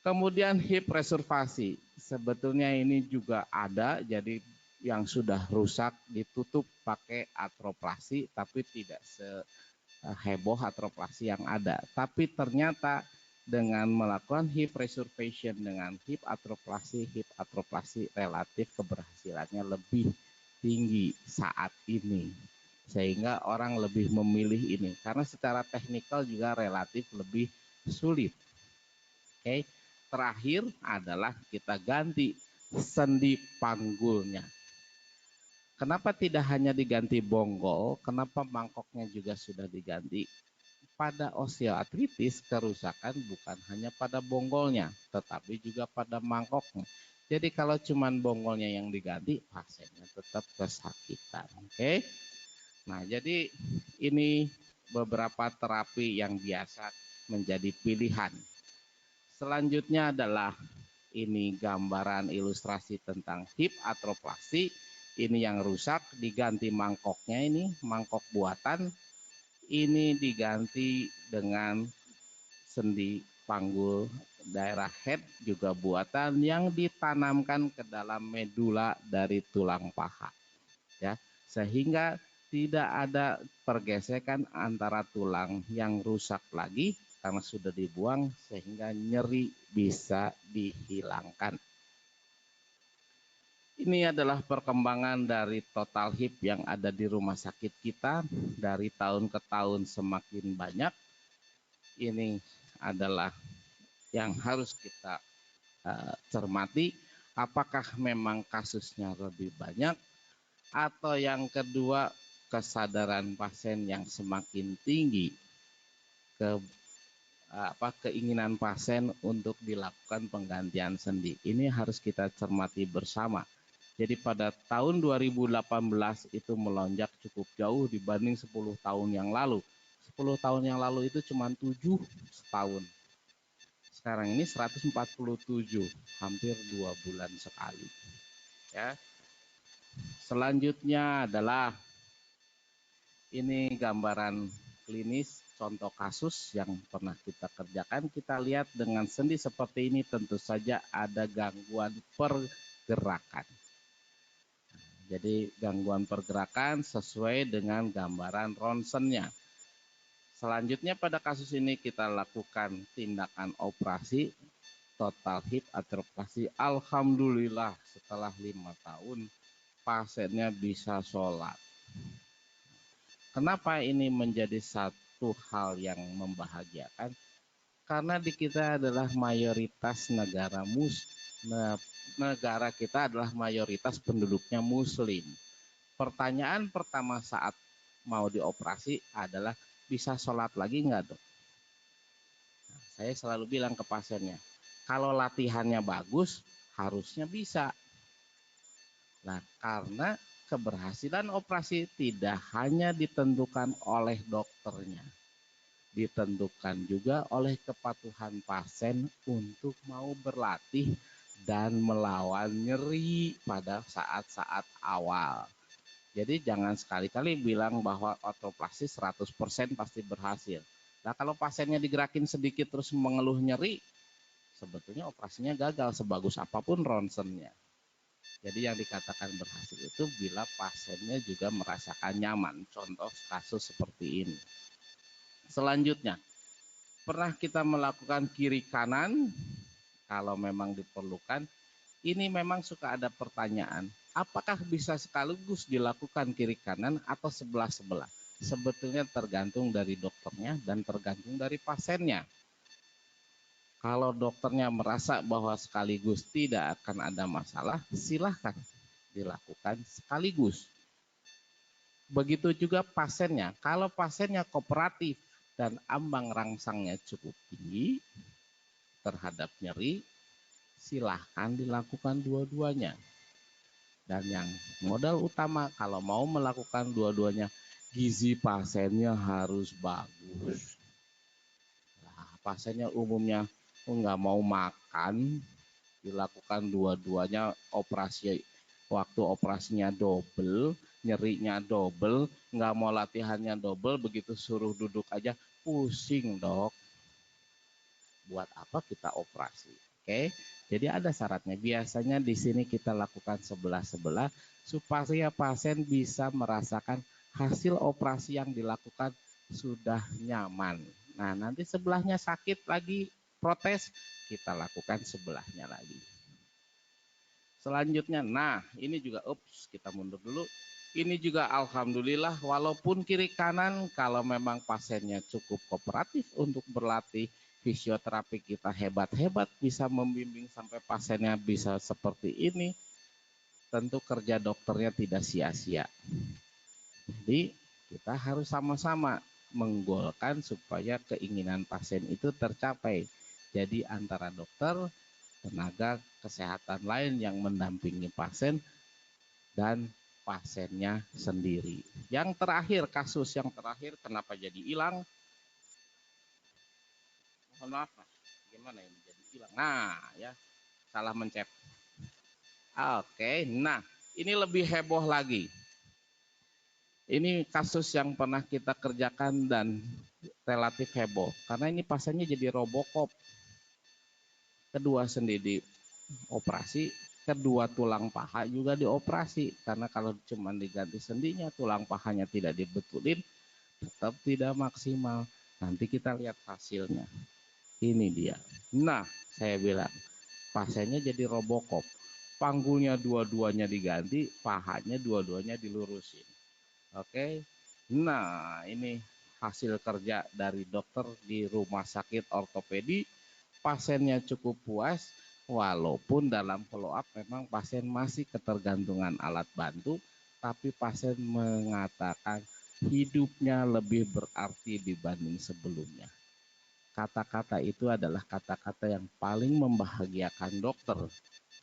Kemudian hip resurfasi, sebetulnya ini juga ada, jadi yang sudah rusak ditutup pakai artroplasti, tapi tidak seheboh artroplasti yang ada. Tapi ternyata dengan melakukan hip resurfation dengan hip artroplasti relatif keberhasilannya lebih tinggi saat ini. Sehingga orang lebih memilih ini, karena secara teknikal juga relatif lebih sulit. Oke. Terakhir adalah kita ganti sendi panggulnya. Kenapa tidak hanya diganti bonggol? Kenapa mangkoknya juga sudah diganti? Pada osteoartritis kerusakan bukan hanya pada bonggolnya, tetapi juga pada mangkoknya. Jadi kalau cuma bonggolnya yang diganti, pasiennya tetap kesakitan. Oke. Nah, jadi ini beberapa terapi yang biasa menjadi pilihan. Selanjutnya adalah ini gambaran ilustrasi tentang hip artroplasti. Ini yang rusak diganti mangkoknya, ini mangkok buatan. Ini diganti dengan sendi panggul daerah head juga buatan yang ditanamkan ke dalam medula dari tulang paha. Ya, sehingga tidak ada pergesekan antara tulang yang rusak lagi karena sudah dibuang, sehingga nyeri bisa dihilangkan. Ini adalah perkembangan dari total hip yang ada di rumah sakit kita dari tahun ke tahun semakin banyak. Ini adalah yang harus kita cermati, apakah memang kasusnya lebih banyak, atau yang kedua kesadaran pasien yang semakin tinggi, keinginan pasien untuk dilakukan penggantian sendi. Ini harus kita cermati bersama. Jadi pada tahun 2018 itu melonjak cukup jauh dibanding 10 tahun yang lalu. 10 tahun yang lalu itu cuma 7 setahun. Sekarang ini 147, hampir 2 bulan sekali. Ya. Selanjutnya adalah ini gambaran klinis contoh kasus yang pernah kita kerjakan. Kita lihat dengan sendi seperti ini tentu saja ada gangguan pergerakan. Jadi gangguan pergerakan sesuai dengan gambaran ronsennya. Selanjutnya pada kasus ini kita lakukan tindakan operasi total hip artroplasti. Alhamdulillah setelah 5 tahun pasiennya bisa sholat. Kenapa ini menjadi satu hal yang membahagiakan? Karena di kita adalah mayoritas negara kita adalah mayoritas penduduknya muslim. Pertanyaan pertama saat mau dioperasi adalah bisa sholat lagi nggak, dok? Nah, saya selalu bilang ke pasiennya, kalau latihannya bagus harusnya bisa. Nah, karena keberhasilan operasi tidak hanya ditentukan oleh dokternya, ditentukan juga oleh kepatuhan pasien untuk mau berlatih dan melawan nyeri pada saat-saat awal. Jadi jangan sekali-kali bilang bahwa artroplasti 100% pasti berhasil. Nah, kalau pasiennya digerakin sedikit terus mengeluh nyeri, sebetulnya operasinya gagal sebagus apapun ronsennya. Jadi yang dikatakan berhasil itu bila pasiennya juga merasakan nyaman. Contoh kasus seperti ini. Selanjutnya, Pernah kita melakukan kiri kanan kalau memang diperlukan. Ini memang suka ada pertanyaan, apakah bisa sekaligus dilakukan kiri kanan atau sebelah-sebelah? Sebetulnya tergantung dari dokternya dan tergantung dari pasiennya. Kalau dokternya merasa bahwa sekaligus tidak akan ada masalah, silahkan dilakukan sekaligus. Begitu juga pasiennya. Kalau pasiennya kooperatif dan ambang rangsangnya cukup tinggi terhadap nyeri, silahkan dilakukan dua-duanya. Dan yang modal utama kalau mau melakukan dua-duanya, gizi pasiennya harus bagus. Nah, pasiennya umumnya nggak mau makan, dilakukan dua-duanya operasi, waktu operasinya double, nyerinya double, nggak mau latihannya double, begitu suruh duduk aja pusing dok. Buat apa kita operasi? Oke, jadi ada syaratnya. Biasanya di sini kita lakukan sebelah-sebelah supaya pasien bisa merasakan hasil operasi yang dilakukan sudah nyaman. Nah, nanti sebelahnya sakit lagi, protes, kita lakukan sebelahnya lagi. Selanjutnya, nah ini juga, kita mundur dulu. Ini juga alhamdulillah walaupun kiri kanan kalau memang pasiennya cukup kooperatif untuk berlatih fisioterapi kita hebat-hebat bisa membimbing sampai pasiennya bisa seperti ini, tentu kerja dokternya tidak sia-sia. Jadi kita harus sama-sama menggolkan supaya keinginan pasien itu tercapai. Jadi antara dokter, tenaga kesehatan lain yang mendampingi pasien, dan pasiennya sendiri. Yang terakhir, kasus yang terakhir kenapa jadi hilang? Mohon maaf, gimana ini jadi hilang? Nah, ya salah mencet. Oke, nah ini lebih heboh lagi. Ini kasus yang pernah kita kerjakan dan relatif heboh. Karena ini pasiennya jadi Robocop. Kedua sendi dioperasi, kedua tulang paha juga dioperasi. Karena kalau cuma diganti sendinya, tulang pahanya tidak dibetulin, tetap tidak maksimal. Nanti kita lihat hasilnya. Ini dia. Nah, saya bilang, pasiennya jadi Robocop. Panggulnya dua-duanya diganti, pahanya dua-duanya dilurusin. Oke. Nah, ini hasil kerja dari dokter di rumah sakit ortopedi. Pasiennya cukup puas, walaupun dalam follow up memang pasien masih ketergantungan alat bantu, tapi pasien mengatakan hidupnya lebih berarti dibanding sebelumnya. Kata-kata itu adalah kata-kata yang paling membahagiakan dokter.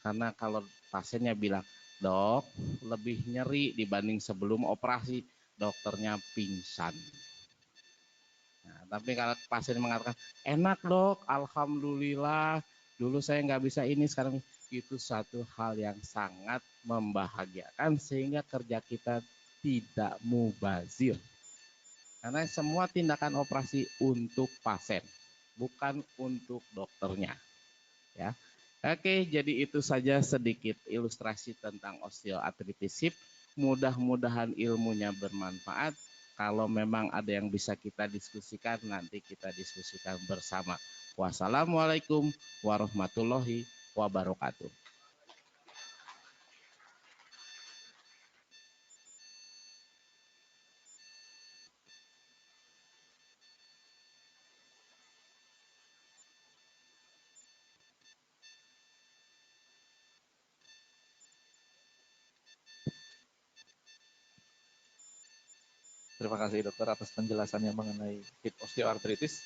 Karena kalau pasiennya bilang, dok, lebih nyeri dibanding sebelum operasi, dokternya pingsan. Nah, tapi kalau pasien mengatakan, enak dok, alhamdulillah, dulu saya nggak bisa ini, sekarang itu satu hal yang sangat membahagiakan sehingga kerja kita tidak mubazir. Karena semua tindakan operasi untuk pasien, bukan untuk dokternya. Ya. Oke, jadi itu saja sedikit ilustrasi tentang osteoartritis hip. Mudah-mudahan ilmunya bermanfaat. Kalau memang ada yang bisa kita diskusikan, nanti kita diskusikan bersama. Wassalamualaikum warahmatullahi wabarakatuh. Terima kasih dokter atas penjelasannya mengenai hip osteoartritis.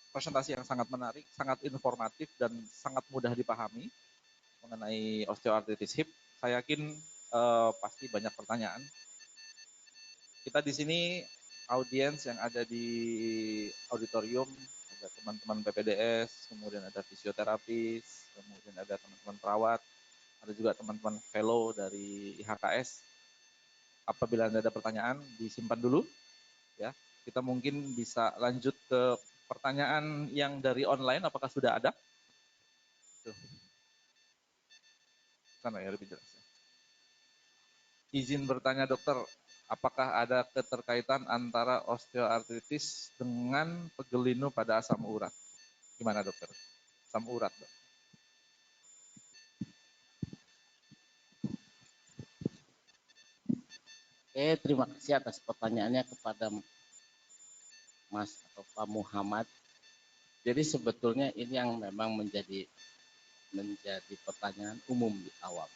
Presentasi yang sangat menarik, sangat informatif dan sangat mudah dipahami mengenai osteoartritis hip. Saya yakin pasti banyak pertanyaan. Kita di sini audiens yang ada di auditorium, ada teman-teman PPDS, kemudian ada fisioterapis, kemudian ada teman-teman perawat, ada juga teman-teman fellow dari IHKS. Apabila Anda ada pertanyaan, disimpan dulu. Ya, kita mungkin bisa lanjut ke pertanyaan yang dari online. Apakah sudah ada? Tuh. Sana ya lebih jelas. Izin bertanya dokter, apakah ada keterkaitan antara osteoartritis dengan pegelinu pada asam urat? Gimana dokter? Asam urat, dok. Oke, terima kasih atas pertanyaannya kepada Mas atau Pak Muhammad. Jadi sebetulnya ini yang memang menjadi pertanyaan umum di awam.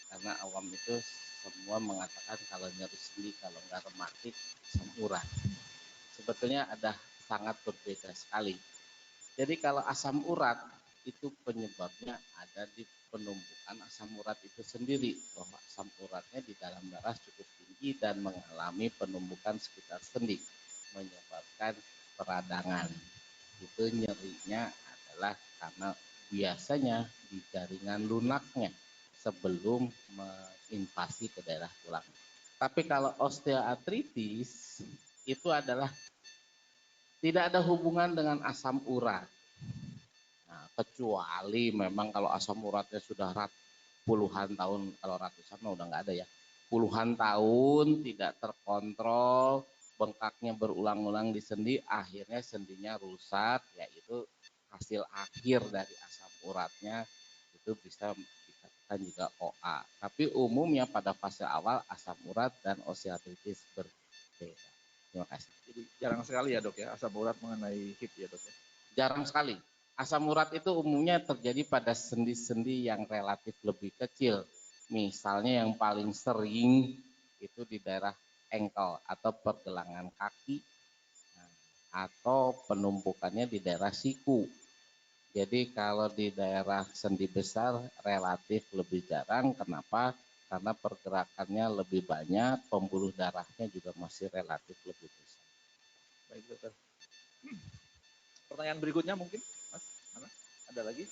Karena awam itu semua mengatakan kalau nyeri sendi, kalau nggak rematik, asam urat. Sebetulnya ada sangat berbeda sekali. Jadi kalau asam urat itu penyebabnya ada di penumpukan asam urat itu sendiri, bahwa asam uratnya di dalam darah cukup tinggi dan mengalami penumpukan sekitar sendi, menyebabkan peradangan. Itu nyerinya adalah karena biasanya di jaringan lunaknya sebelum menginvasi ke daerah tulang. Tapi kalau osteoartritis itu adalah tidak ada hubungan dengan asam urat. Nah, kecuali memang kalau asam uratnya sudah puluhan tahun, kalau ratusan udah nggak ada ya. Puluhan tahun tidak terkontrol, bengkaknya berulang-ulang di sendi, akhirnya sendinya rusak, yaitu hasil akhir dari asam uratnya itu bisa dikatakan juga OA. Tapi umumnya pada fase awal asam urat dan osteoartritis berbeda. Terima kasih. Jadi jarang sekali ya dok ya asam urat mengenai hip ya dok ya? Jarang sekali. Asam urat itu umumnya terjadi pada sendi-sendi yang relatif lebih kecil. Misalnya yang paling sering itu di daerah ankle atau pergelangan kaki, atau penumpukannya di daerah siku. Jadi kalau di daerah sendi besar relatif lebih jarang. Kenapa? Karena pergerakannya lebih banyak, pembuluh darahnya juga masih relatif lebih besar. Baik dokter. Pertanyaan berikutnya mungkin, Mas, mana? Ada lagi?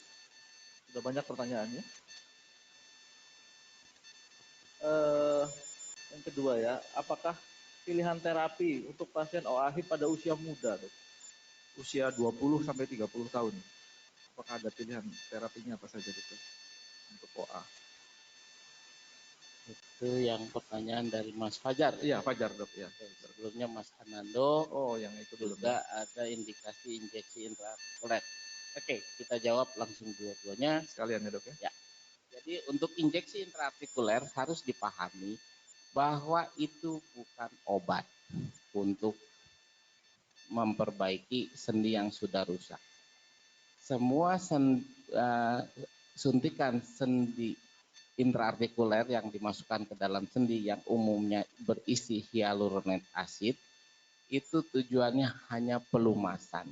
Sudah banyak pertanyaannya. Yang kedua ya, apakah pilihan terapi untuk pasien OA hip pada usia muda, dok? Usia 20 sampai 30 tahun. Apakah ada pilihan terapinya apa saja, dokter? Untuk OA. Itu yang pertanyaan dari Mas Fajar. Iya, Fajar, dok ya. Sebelumnya Mas Anando. Oh, yang itu dulu. Juga ada indikasi injeksi intraartikuler. Oke, kita jawab langsung dua-duanya sekalian ya, dok ya. Ya. Jadi untuk injeksi intraartikuler harus dipahami bahwa itu bukan obat untuk memperbaiki sendi yang sudah rusak. Semua suntikan sendi intraartikuler yang dimasukkan ke dalam sendi yang umumnya berisi hyaluronik acid itu tujuannya hanya pelumasan,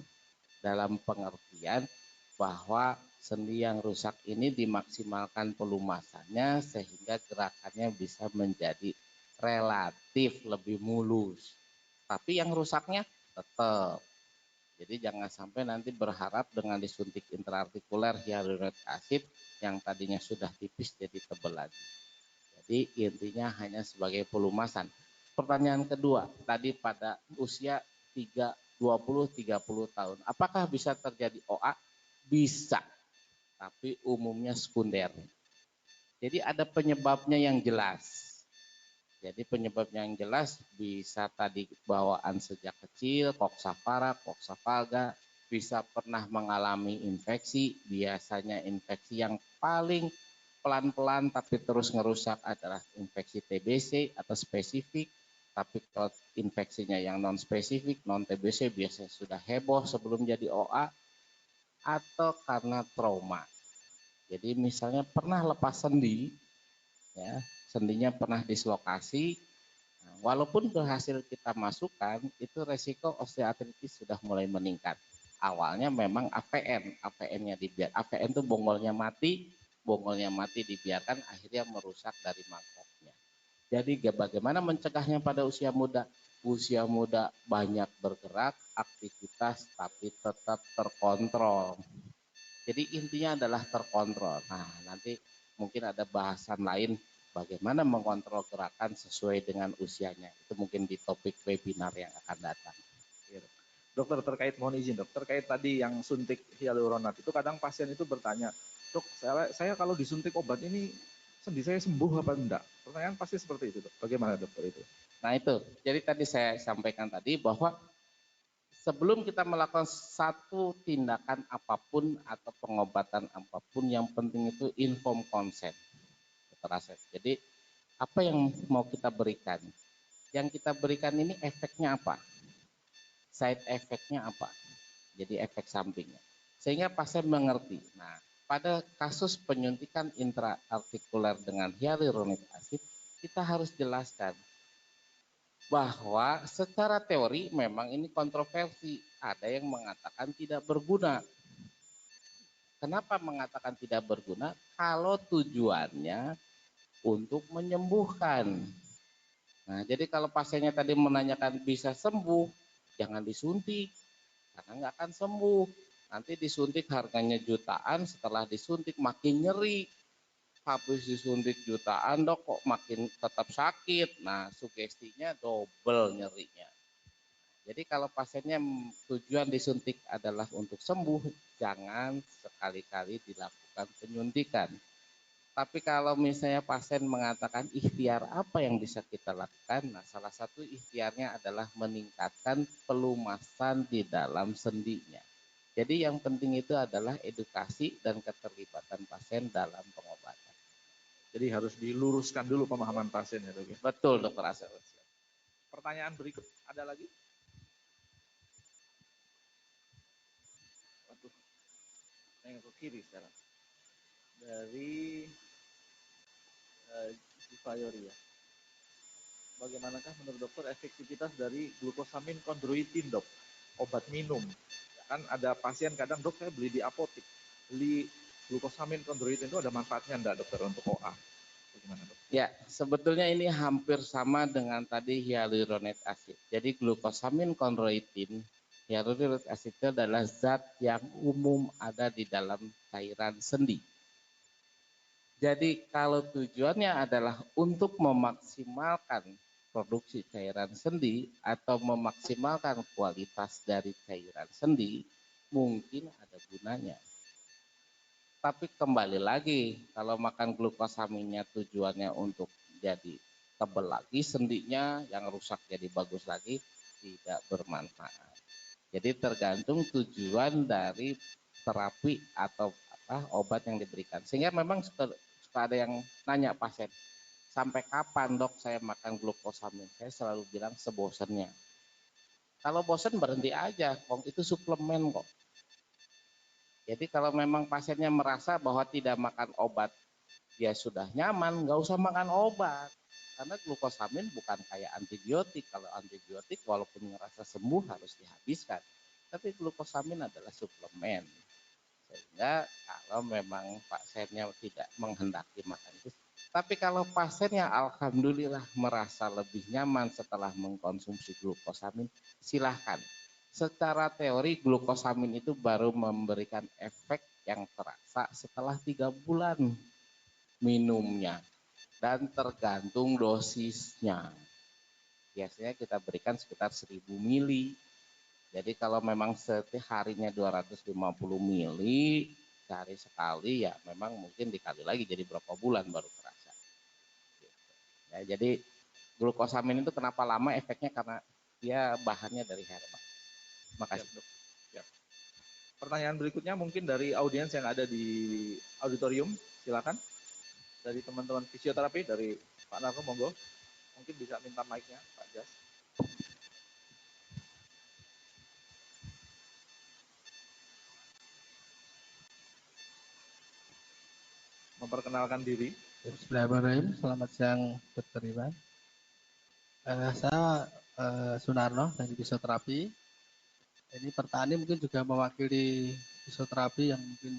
dalam pengertian bahwa sendi yang rusak ini dimaksimalkan pelumasannya sehingga gerakannya bisa menjadi relatif lebih mulus. Tapi yang rusaknya tetap. Jadi jangan sampai nanti berharap dengan disuntik intraartikuler hyaluronik acid yang tadinya sudah tipis jadi tebal lagi. Jadi intinya hanya sebagai pelumasan. Pertanyaan kedua, tadi pada usia 20-30 tahun, apakah bisa terjadi OA? Bisa, tapi umumnya sekunder. Jadi ada penyebabnya yang jelas. Jadi penyebabnya yang jelas bisa tadi bawaan sejak kecil, coxa-vara, coxa valga, bisa pernah mengalami infeksi, biasanya infeksi yang paling pelan-pelan tapi terus ngerusak adalah infeksi TBC atau spesifik. Tapi kalau infeksinya yang non spesifik, non TBC biasanya sudah heboh sebelum jadi OA atau karena trauma. Jadi misalnya pernah lepas sendi, ya, sendinya pernah dislokasi, walaupun berhasil kita masukkan, itu resiko osteoartritis sudah mulai meningkat. Awalnya memang AVN-nya dibiarkan. AVN itu bongolnya mati dibiarkan, akhirnya merusak dari mangkoknya. Jadi bagaimana mencegahnya pada usia muda? Usia muda banyak bergerak, aktivitas, tapi tetap terkontrol. Jadi intinya adalah terkontrol. Nah, nanti mungkin ada bahasan lain bagaimana mengontrol gerakan sesuai dengan usianya. Itu mungkin di topik webinar yang akan datang. Dokter, terkait, mohon izin dok, terkait tadi yang suntik hyaluronat, itu kadang pasien itu bertanya, dok, saya kalau disuntik obat ini sendi saya sembuh apa enggak? Pertanyaan pasti seperti itu dok. Bagaimana dokter itu? Nah itu, jadi tadi saya sampaikan tadi bahwa sebelum kita melakukan satu tindakan apapun atau pengobatan apapun, yang penting itu inform consent, Dr. Asep. Jadi apa yang mau kita berikan? Yang kita berikan ini efeknya apa? Side efeknya apa? Jadi efek sampingnya. Sehingga pasien mengerti. Nah, pada kasus penyuntikan intraartikuler dengan hyaluronik acid, kita harus jelaskan bahwa secara teori memang ini kontroversi. Ada yang mengatakan tidak berguna. Kenapa mengatakan tidak berguna? Kalau tujuannya untuk menyembuhkan. Nah, jadi kalau pasiennya tadi menanyakan bisa sembuh, jangan disuntik. Karena nggak akan sembuh. Nanti disuntik harganya jutaan, setelah disuntik makin nyeri. Habis disuntik jutaan dok kok makin tetap sakit. Nah, sugestinya double nyerinya. Jadi kalau pasiennya tujuan disuntik adalah untuk sembuh, jangan sekali-kali dilakukan penyuntikan. Tapi kalau misalnya pasien mengatakan ikhtiar apa yang bisa kita lakukan, nah salah satu ikhtiarnya adalah meningkatkan pelumasan di dalam sendinya. Jadi yang penting itu adalah edukasi dan keterlibatan pasien dalam pengobatan. Jadi harus diluruskan dulu pemahaman pasien ya dok ya. Betul dokter Asep. Pertanyaan berikut ada lagi? Waduh, yang ke kiri sekarang. Dari Jifayori ya. Bagaimanakah menurut dokter efektivitas dari glukosamin kondroitin dok? Obat minum. Kan ada pasien kadang dok saya beli di apotek. Beli glukosamin kondroitin itu ada manfaatnya enggak dokter untuk OA? Bagaimana dok? Ya, sebetulnya ini hampir sama dengan tadi hyaluronik acid. Jadi glukosamin kondroitin, hyaluronik acid itu adalah zat yang umum ada di dalam cairan sendi. Jadi kalau tujuannya adalah untuk memaksimalkan produksi cairan sendi atau memaksimalkan kualitas dari cairan sendi, mungkin ada gunanya. Tapi kembali lagi, kalau makan glukosaminnya tujuannya untuk jadi tebal lagi sendinya, yang rusak jadi bagus lagi, tidak bermanfaat. Jadi tergantung tujuan dari terapi atau obat yang diberikan. Sehingga memang suka ada yang nanya pasien, sampai kapan dok saya makan glukosamin? Saya selalu bilang sebosannya. Kalau bosan berhenti aja, itu suplemen kok. Jadi kalau memang pasiennya merasa bahwa tidak makan obat, dia sudah nyaman, nggak usah makan obat. Karena glukosamin bukan kayak antibiotik. Kalau antibiotik walaupun ngerasa sembuh harus dihabiskan. Tapi glukosamin adalah suplemen. Sehingga kalau memang pasiennya tidak menghendaki makan itu. Tapi kalau pasiennya alhamdulillah merasa lebih nyaman setelah mengkonsumsi glukosamin, silahkan. Secara teori glukosamin itu baru memberikan efek yang terasa setelah 3 bulan minumnya. Dan tergantung dosisnya. Biasanya kita berikan sekitar 1000 mili. Jadi kalau memang setiap harinya 250 mili sehari sekali, ya memang mungkin dikali lagi jadi berapa bulan baru terasa. Ya, jadi glukosamin itu kenapa lama efeknya karena dia bahannya dari herbal. Makasih dok. Ya. Pertanyaan berikutnya mungkin dari audiens yang ada di auditorium, silakan. Dari teman-teman fisioterapi, dari Pak Narko, monggo. Mungkin bisa minta mic-nya, Pak Jas. Memperkenalkan diri. Bismillahirrahmanirrahim. Selamat siang Dr. Iwan. Saya Sunarno dari fisioterapi. Ini pertanyaan mungkin juga mewakili fisioterapi yang mungkin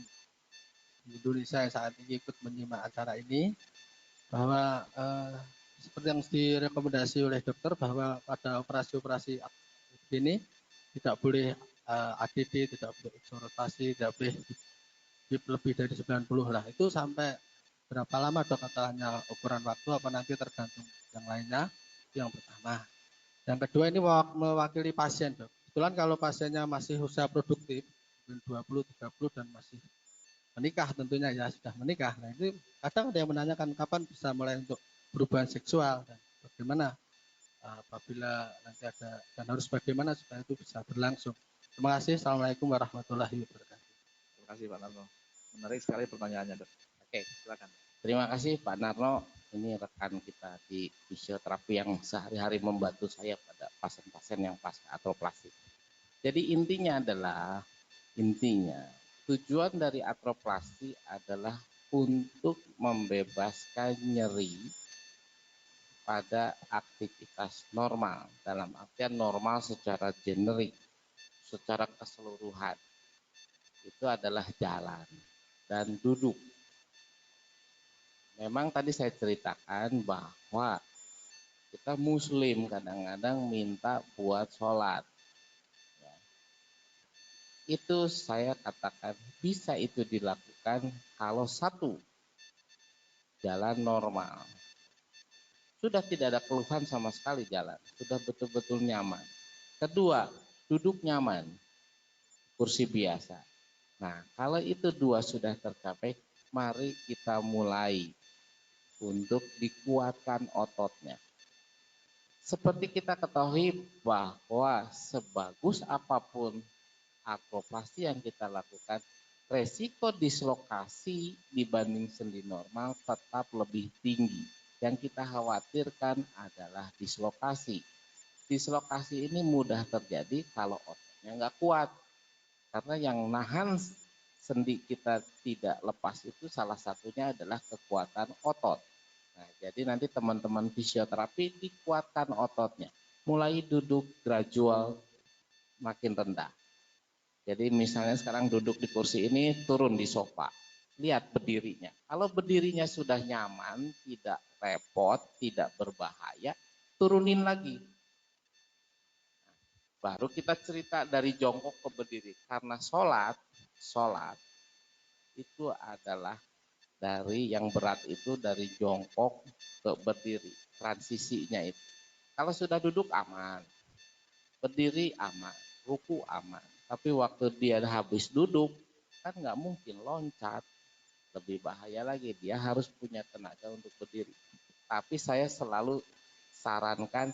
di Indonesia yang saat ini ikut menyimak acara ini, bahwa seperti yang direkomendasi oleh dokter bahwa pada operasi-operasi ini tidak boleh ADD, tidak boleh eksorotasi, tidak boleh lebih dari 90 lah. Itu sampai berapa lama dok? Katanya ukuran waktu apa nanti tergantung yang lainnya? Itu yang pertama. Yang kedua ini mewakili pasien dok. Kebetulan kalau pasiennya masih usia produktif, 20, 30 dan masih menikah tentunya ya sudah menikah. Nah ini kadang ada yang menanyakan kapan bisa mulai untuk perubahan seksual dan bagaimana apabila nanti ada dan harus bagaimana supaya itu bisa berlangsung. Terima kasih. Assalamualaikum warahmatullahi wabarakatuh. Terima kasih Pak Narno. Menarik sekali pertanyaannya, Dok. Oke, silakan. Terima kasih Pak Narno. Ini rekan kita di fisioterapi yang sehari-hari membantu saya pada pasien-pasien yang pasca atroplastik. Jadi intinya tujuan dari atroplasti adalah untuk membebaskan nyeri pada aktivitas normal, dalam artian normal secara generik, secara keseluruhan. Itu adalah jalan dan duduk. Memang tadi saya ceritakan bahwa kita muslim kadang-kadang minta buat sholat. Itu saya katakan bisa itu dilakukan kalau satu, jalan normal. Sudah tidak ada keluhan sama sekali jalan, sudah betul-betul nyaman. Kedua, duduk nyaman, kursi biasa. Nah, kalau itu dua sudah tercapai, mari kita mulai untuk dikuatkan ototnya. Seperti kita ketahui bahwa sebagus apapun atroplasti yang kita lakukan, resiko dislokasi dibanding sendi normal tetap lebih tinggi. Yang kita khawatirkan adalah dislokasi. Dislokasi ini mudah terjadi kalau ototnya nggak kuat. Karena yang nahan sendi kita tidak lepas itu salah satunya adalah kekuatan otot. Nah, jadi nanti teman-teman fisioterapi dikuatkan ototnya. Mulai duduk gradual makin rendah. Jadi misalnya sekarang duduk di kursi ini, turun di sofa. Lihat berdirinya. Kalau berdirinya sudah nyaman, tidak repot, tidak berbahaya, turunin lagi. Baru kita cerita dari jongkok ke berdiri. Karena sholat itu adalah dari yang berat itu dari jongkok ke berdiri. Transisinya itu. Kalau sudah duduk aman, berdiri aman, ruku aman. Tapi waktu dia habis duduk, kan nggak mungkin loncat. Lebih bahaya lagi, dia harus punya tenaga untuk berdiri. Tapi saya selalu sarankan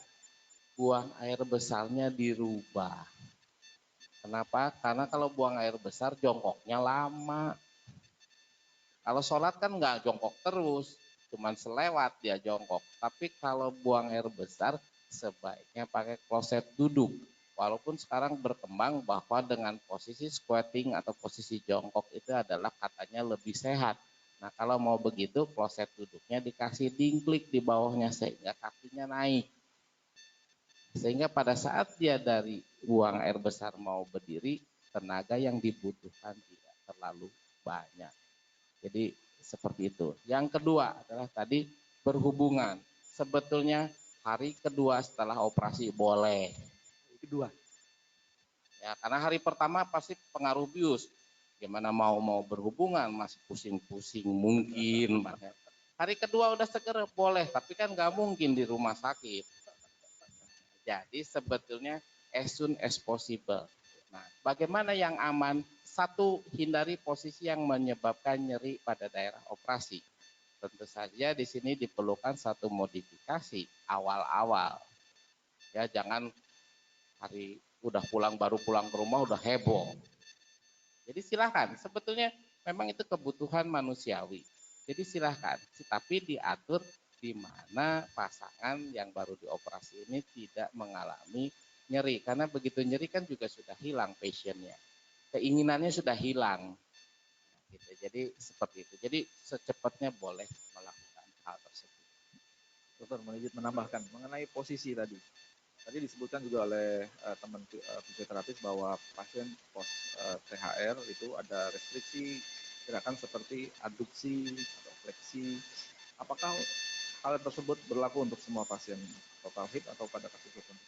buang air besarnya dirubah. Kenapa? Karena kalau buang air besar jongkoknya lama. Kalau sholat kan nggak jongkok terus, cuman selewat dia jongkok. Tapi kalau buang air besar sebaiknya pakai kloset duduk. Walaupun sekarang berkembang bahwa dengan posisi squatting atau posisi jongkok itu adalah katanya lebih sehat. Nah kalau mau begitu kloset duduknya dikasih dingklik di bawahnya sehingga kakinya naik. Sehingga pada saat dia dari buang air besar mau berdiri, tenaga yang dibutuhkan tidak terlalu banyak. Jadi seperti itu. Yang kedua adalah tadi berhubungan. Sebetulnya hari kedua setelah operasi boleh. Kedua. Ya, karena hari pertama pasti pengaruh bius. Gimana mau berhubungan masih pusing-pusing mungkin. Hari kedua udah seger boleh, tapi kan nggak mungkin di rumah sakit. Jadi sebetulnya as soon as possible. Nah, bagaimana yang aman? Satu, hindari posisi yang menyebabkan nyeri pada daerah operasi. Tentu saja di sini diperlukan satu modifikasi awal-awal. Ya, jangan hari udah baru pulang ke rumah udah heboh. Jadi silahkan, sebetulnya memang itu kebutuhan manusiawi. Jadi silahkan, tapi diatur di mana pasangan yang baru dioperasi ini tidak mengalami nyeri. Karena begitu nyeri kan juga sudah hilang passionnya. Keinginannya sudah hilang. Gitu. Jadi seperti itu. Jadi secepatnya boleh melakukan hal tersebut. Dokter menambahkan mengenai posisi tadi. Tadi disebutkan juga oleh teman fisioterapis bahwa pasien post THR itu ada restriksi gerakan seperti aduksi atau fleksi. Apakah hal tersebut berlaku untuk semua pasien total hip atau pada kasus tertentu?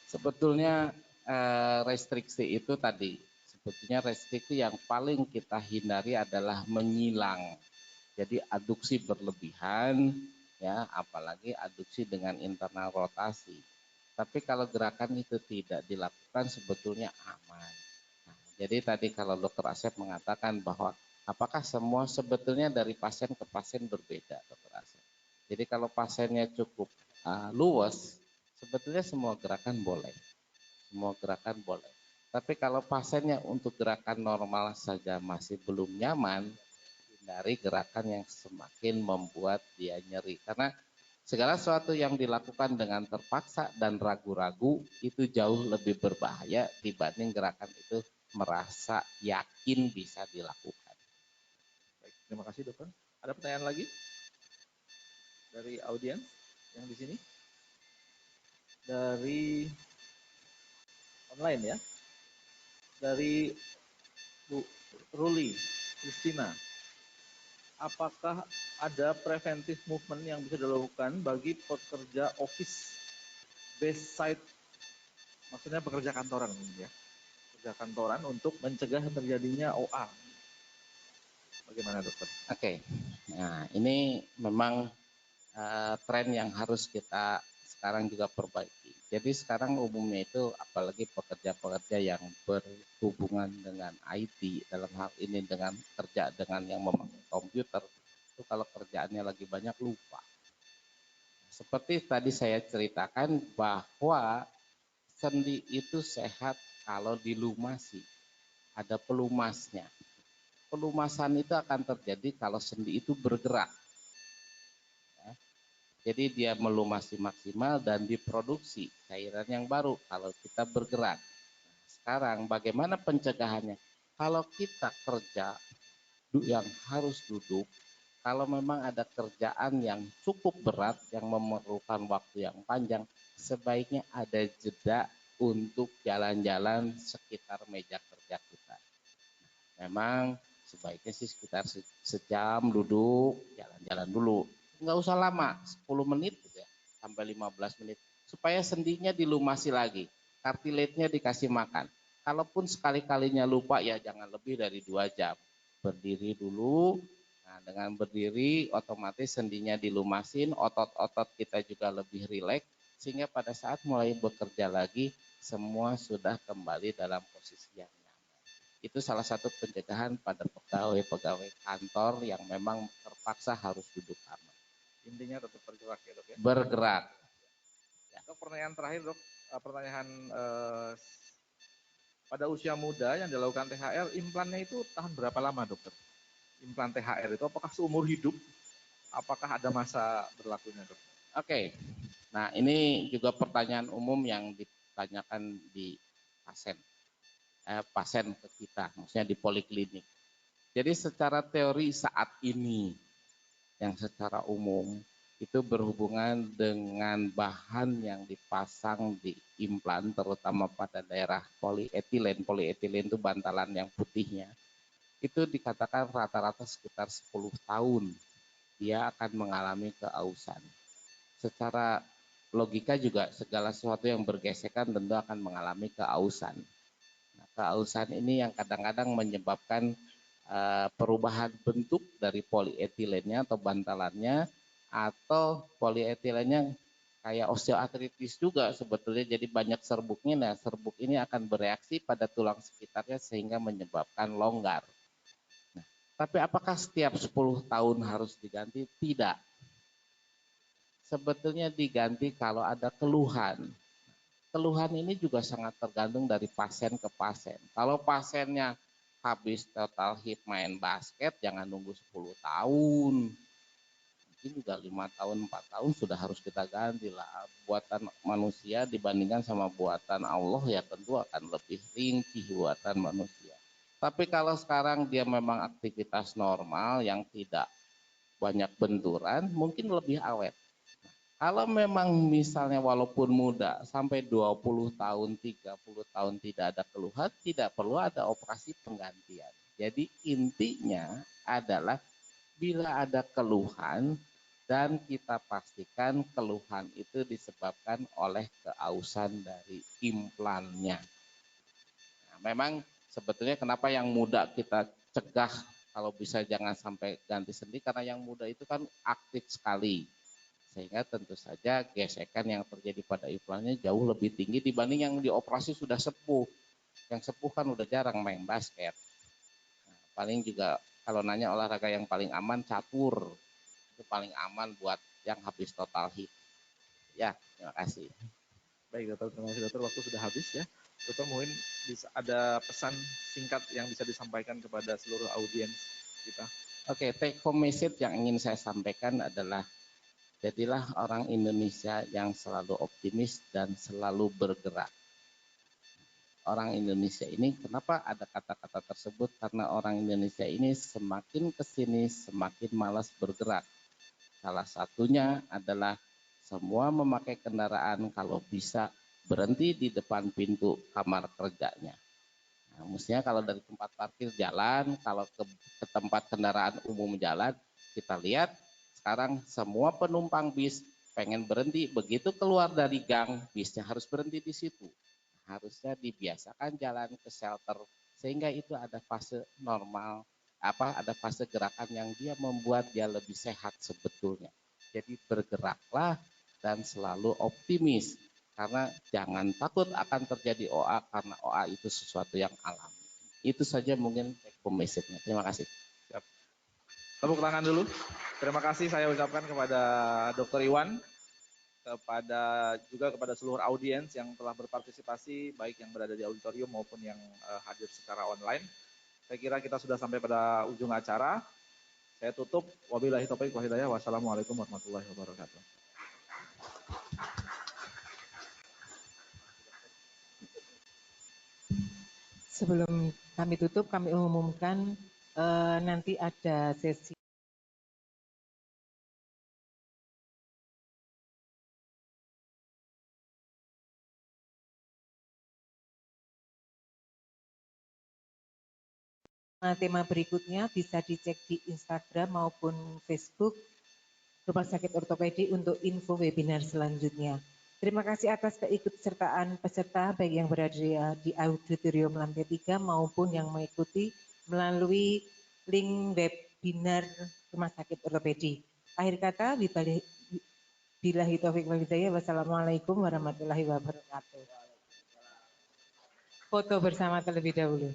Sebetulnya restriksi itu tadi, sebetulnya restriksi yang paling kita hindari adalah menyilang. Jadi aduksi berlebihan, ya, apalagi aduksi dengan internal rotasi. Tapi kalau gerakan itu tidak dilakukan sebetulnya aman. Nah, jadi tadi kalau Dokter Asep mengatakan bahwa apakah semua sebetulnya dari pasien ke pasien berbeda, Dokter Asep. Jadi kalau pasiennya cukup luwes, Sebetulnya semua gerakan boleh. Semua gerakan boleh. Tapi kalau pasiennya untuk gerakan normal saja masih belum nyaman, hindari gerakan yang semakin membuat dia nyeri. Karena segala sesuatu yang dilakukan dengan terpaksa dan ragu-ragu itu jauh lebih berbahaya dibanding gerakan itu merasa yakin bisa dilakukan. Baik, terima kasih dokter. Ada pertanyaan lagi dari audiens yang di sini? Dari online ya? Dari Bu Ruli Christina, apakah ada preventive movement yang bisa dilakukan bagi pekerja office based site, maksudnya pekerja kantoran ya, pekerja kantoran untuk mencegah terjadinya OA? Bagaimana dokter? Oke, nah ini memang tren yang harus kita sekarang juga perbaiki. Jadi sekarang umumnya itu apalagi pekerja-pekerja yang berhubungan dengan IT, dalam hal ini dengan kerja dengan yang memakai komputer, itu kalau kerjaannya lagi banyak lupa. Seperti tadi saya ceritakan bahwa sendi itu sehat kalau dilumasi, ada pelumasnya. Pelumasan itu akan terjadi kalau sendi itu bergerak. Jadi dia melumasi maksimal dan diproduksi cairan yang baru kalau kita bergerak. Nah, sekarang bagaimana pencegahannya? Kalau kita kerja yang harus duduk, kalau memang ada kerjaan yang cukup berat yang memerlukan waktu yang panjang, sebaiknya ada jeda untuk jalan-jalan sekitar meja kerja kita. Memang sebaiknya sih sekitar sejam duduk, jalan-jalan dulu. Nggak usah lama, 10 menit ya, sampai 15 menit. Supaya sendinya dilumasi lagi, kartilatnya dikasih makan. Kalaupun sekali-kalinya lupa ya jangan lebih dari 2 jam. Berdiri dulu, nah dengan berdiri otomatis sendinya dilumasin, otot-otot kita juga lebih rileks. Sehingga pada saat mulai bekerja lagi, semua sudah kembali dalam posisi yang itu salah satu pencegahan pada pegawai-pegawai kantor yang memang terpaksa harus duduk lama. Intinya tetap bergerak ya dok ya? Bergerak. Ya. Dok, pertanyaan terakhir dok, pertanyaan pada usia muda yang dilakukan THR, implannya itu tahan berapa lama dokter? Implan THR itu apakah seumur hidup? Apakah ada masa berlakunya dok? Oke, nah ini juga pertanyaan umum yang ditanyakan di pasien. Pasien ke kita, maksudnya di poliklinik. Jadi secara teori saat ini yang secara umum itu berhubungan dengan bahan yang dipasang di implan terutama pada daerah polietilen. Polietilen itu bantalan yang putihnya. Itu dikatakan rata-rata sekitar 10 tahun dia akan mengalami keausan. Secara logika juga segala sesuatu yang bergesekan tentu akan mengalami keausan. Nah, keausan ini yang kadang-kadang menyebabkan perubahan bentuk dari polietilennya atau bantalannya, atau polietilennya kayak osteoartritis juga sebetulnya, jadi banyak serbuknya. Nah, serbuk ini akan bereaksi pada tulang sekitarnya sehingga menyebabkan longgar. Nah, tapi apakah setiap 10 tahun harus diganti? Tidak. Sebetulnya diganti kalau ada keluhan. Keluhan ini juga sangat tergantung dari pasien ke pasien. Kalau pasiennya habis total hip main basket, jangan nunggu 10 tahun. Mungkin juga 5 tahun, 4 tahun sudah harus kita ganti lah. Buatan manusia dibandingkan sama buatan Allah ya tentu akan lebih ringkih buatan manusia. Tapi kalau sekarang dia memang aktivitas normal yang tidak banyak benturan, mungkin lebih awet. Kalau memang misalnya walaupun muda sampai 20 tahun, 30 tahun tidak ada keluhan, tidak perlu ada operasi penggantian. Jadi intinya adalah bila ada keluhan dan kita pastikan keluhan itu disebabkan oleh keausan dari implannya. Nah, memang sebetulnya kenapa yang muda kita cegah kalau bisa jangan sampai ganti sendi, karena yang muda itu kan aktif sekali. Sehingga tentu saja gesekan yang terjadi pada implannya jauh lebih tinggi dibanding yang dioperasi sudah sepuh. Yang sepuh kan udah jarang main basket. Nah, paling juga kalau nanya olahraga yang paling aman, catur. Itu paling aman buat yang habis total hit. Ya, terima kasih. Baik dokter, terima kasih dokter. Waktu sudah habis ya. Dokter mungkin bisa ada pesan singkat yang bisa disampaikan kepada seluruh audiens kita. Oke, take home message yang ingin saya sampaikan adalah jadilah orang Indonesia yang selalu optimis dan selalu bergerak. Orang Indonesia ini, kenapa ada kata-kata tersebut? Karena orang Indonesia ini semakin kesini semakin malas bergerak. Salah satunya adalah semua memakai kendaraan kalau bisa berhenti di depan pintu kamar kerjanya. Nah, mestinya kalau dari tempat parkir jalan, kalau ke tempat kendaraan umum jalan, kita lihat sekarang semua penumpang bis pengen berhenti, begitu keluar dari gang, bisnya harus berhenti di situ. Harusnya dibiasakan jalan ke shelter, sehingga itu ada fase normal, ada fase gerakan yang dia membuat dia lebih sehat sebetulnya. Jadi bergeraklah dan selalu optimis. Karena jangan takut akan terjadi OA, karena OA itu sesuatu yang alami. Itu saja mungkin take home message-nya. Terima kasih. Siap. Tepuk tangan dulu. Terima kasih saya ucapkan kepada Dr. Iwan, kepada seluruh audiens yang telah berpartisipasi, baik yang berada di auditorium maupun yang hadir secara online. Saya kira kita sudah sampai pada ujung acara. Saya tutup. Wabillahi taufiq wal hidayah. Wassalamualaikum warahmatullahi wabarakatuh. Sebelum kami tutup, kami umumkan nanti ada sesi tema berikutnya bisa dicek di Instagram maupun Facebook Rumah Sakit Ortopedi untuk info webinar selanjutnya. Terima kasih atas keikutsertaan peserta baik yang berada di auditorium lantai 3 maupun yang mengikuti melalui link webinar Rumah Sakit Ortopedi. Akhir kata, billahi taufiq wal hidayah. Wassalamualaikum warahmatullahi wabarakatuh. Foto bersama terlebih dahulu.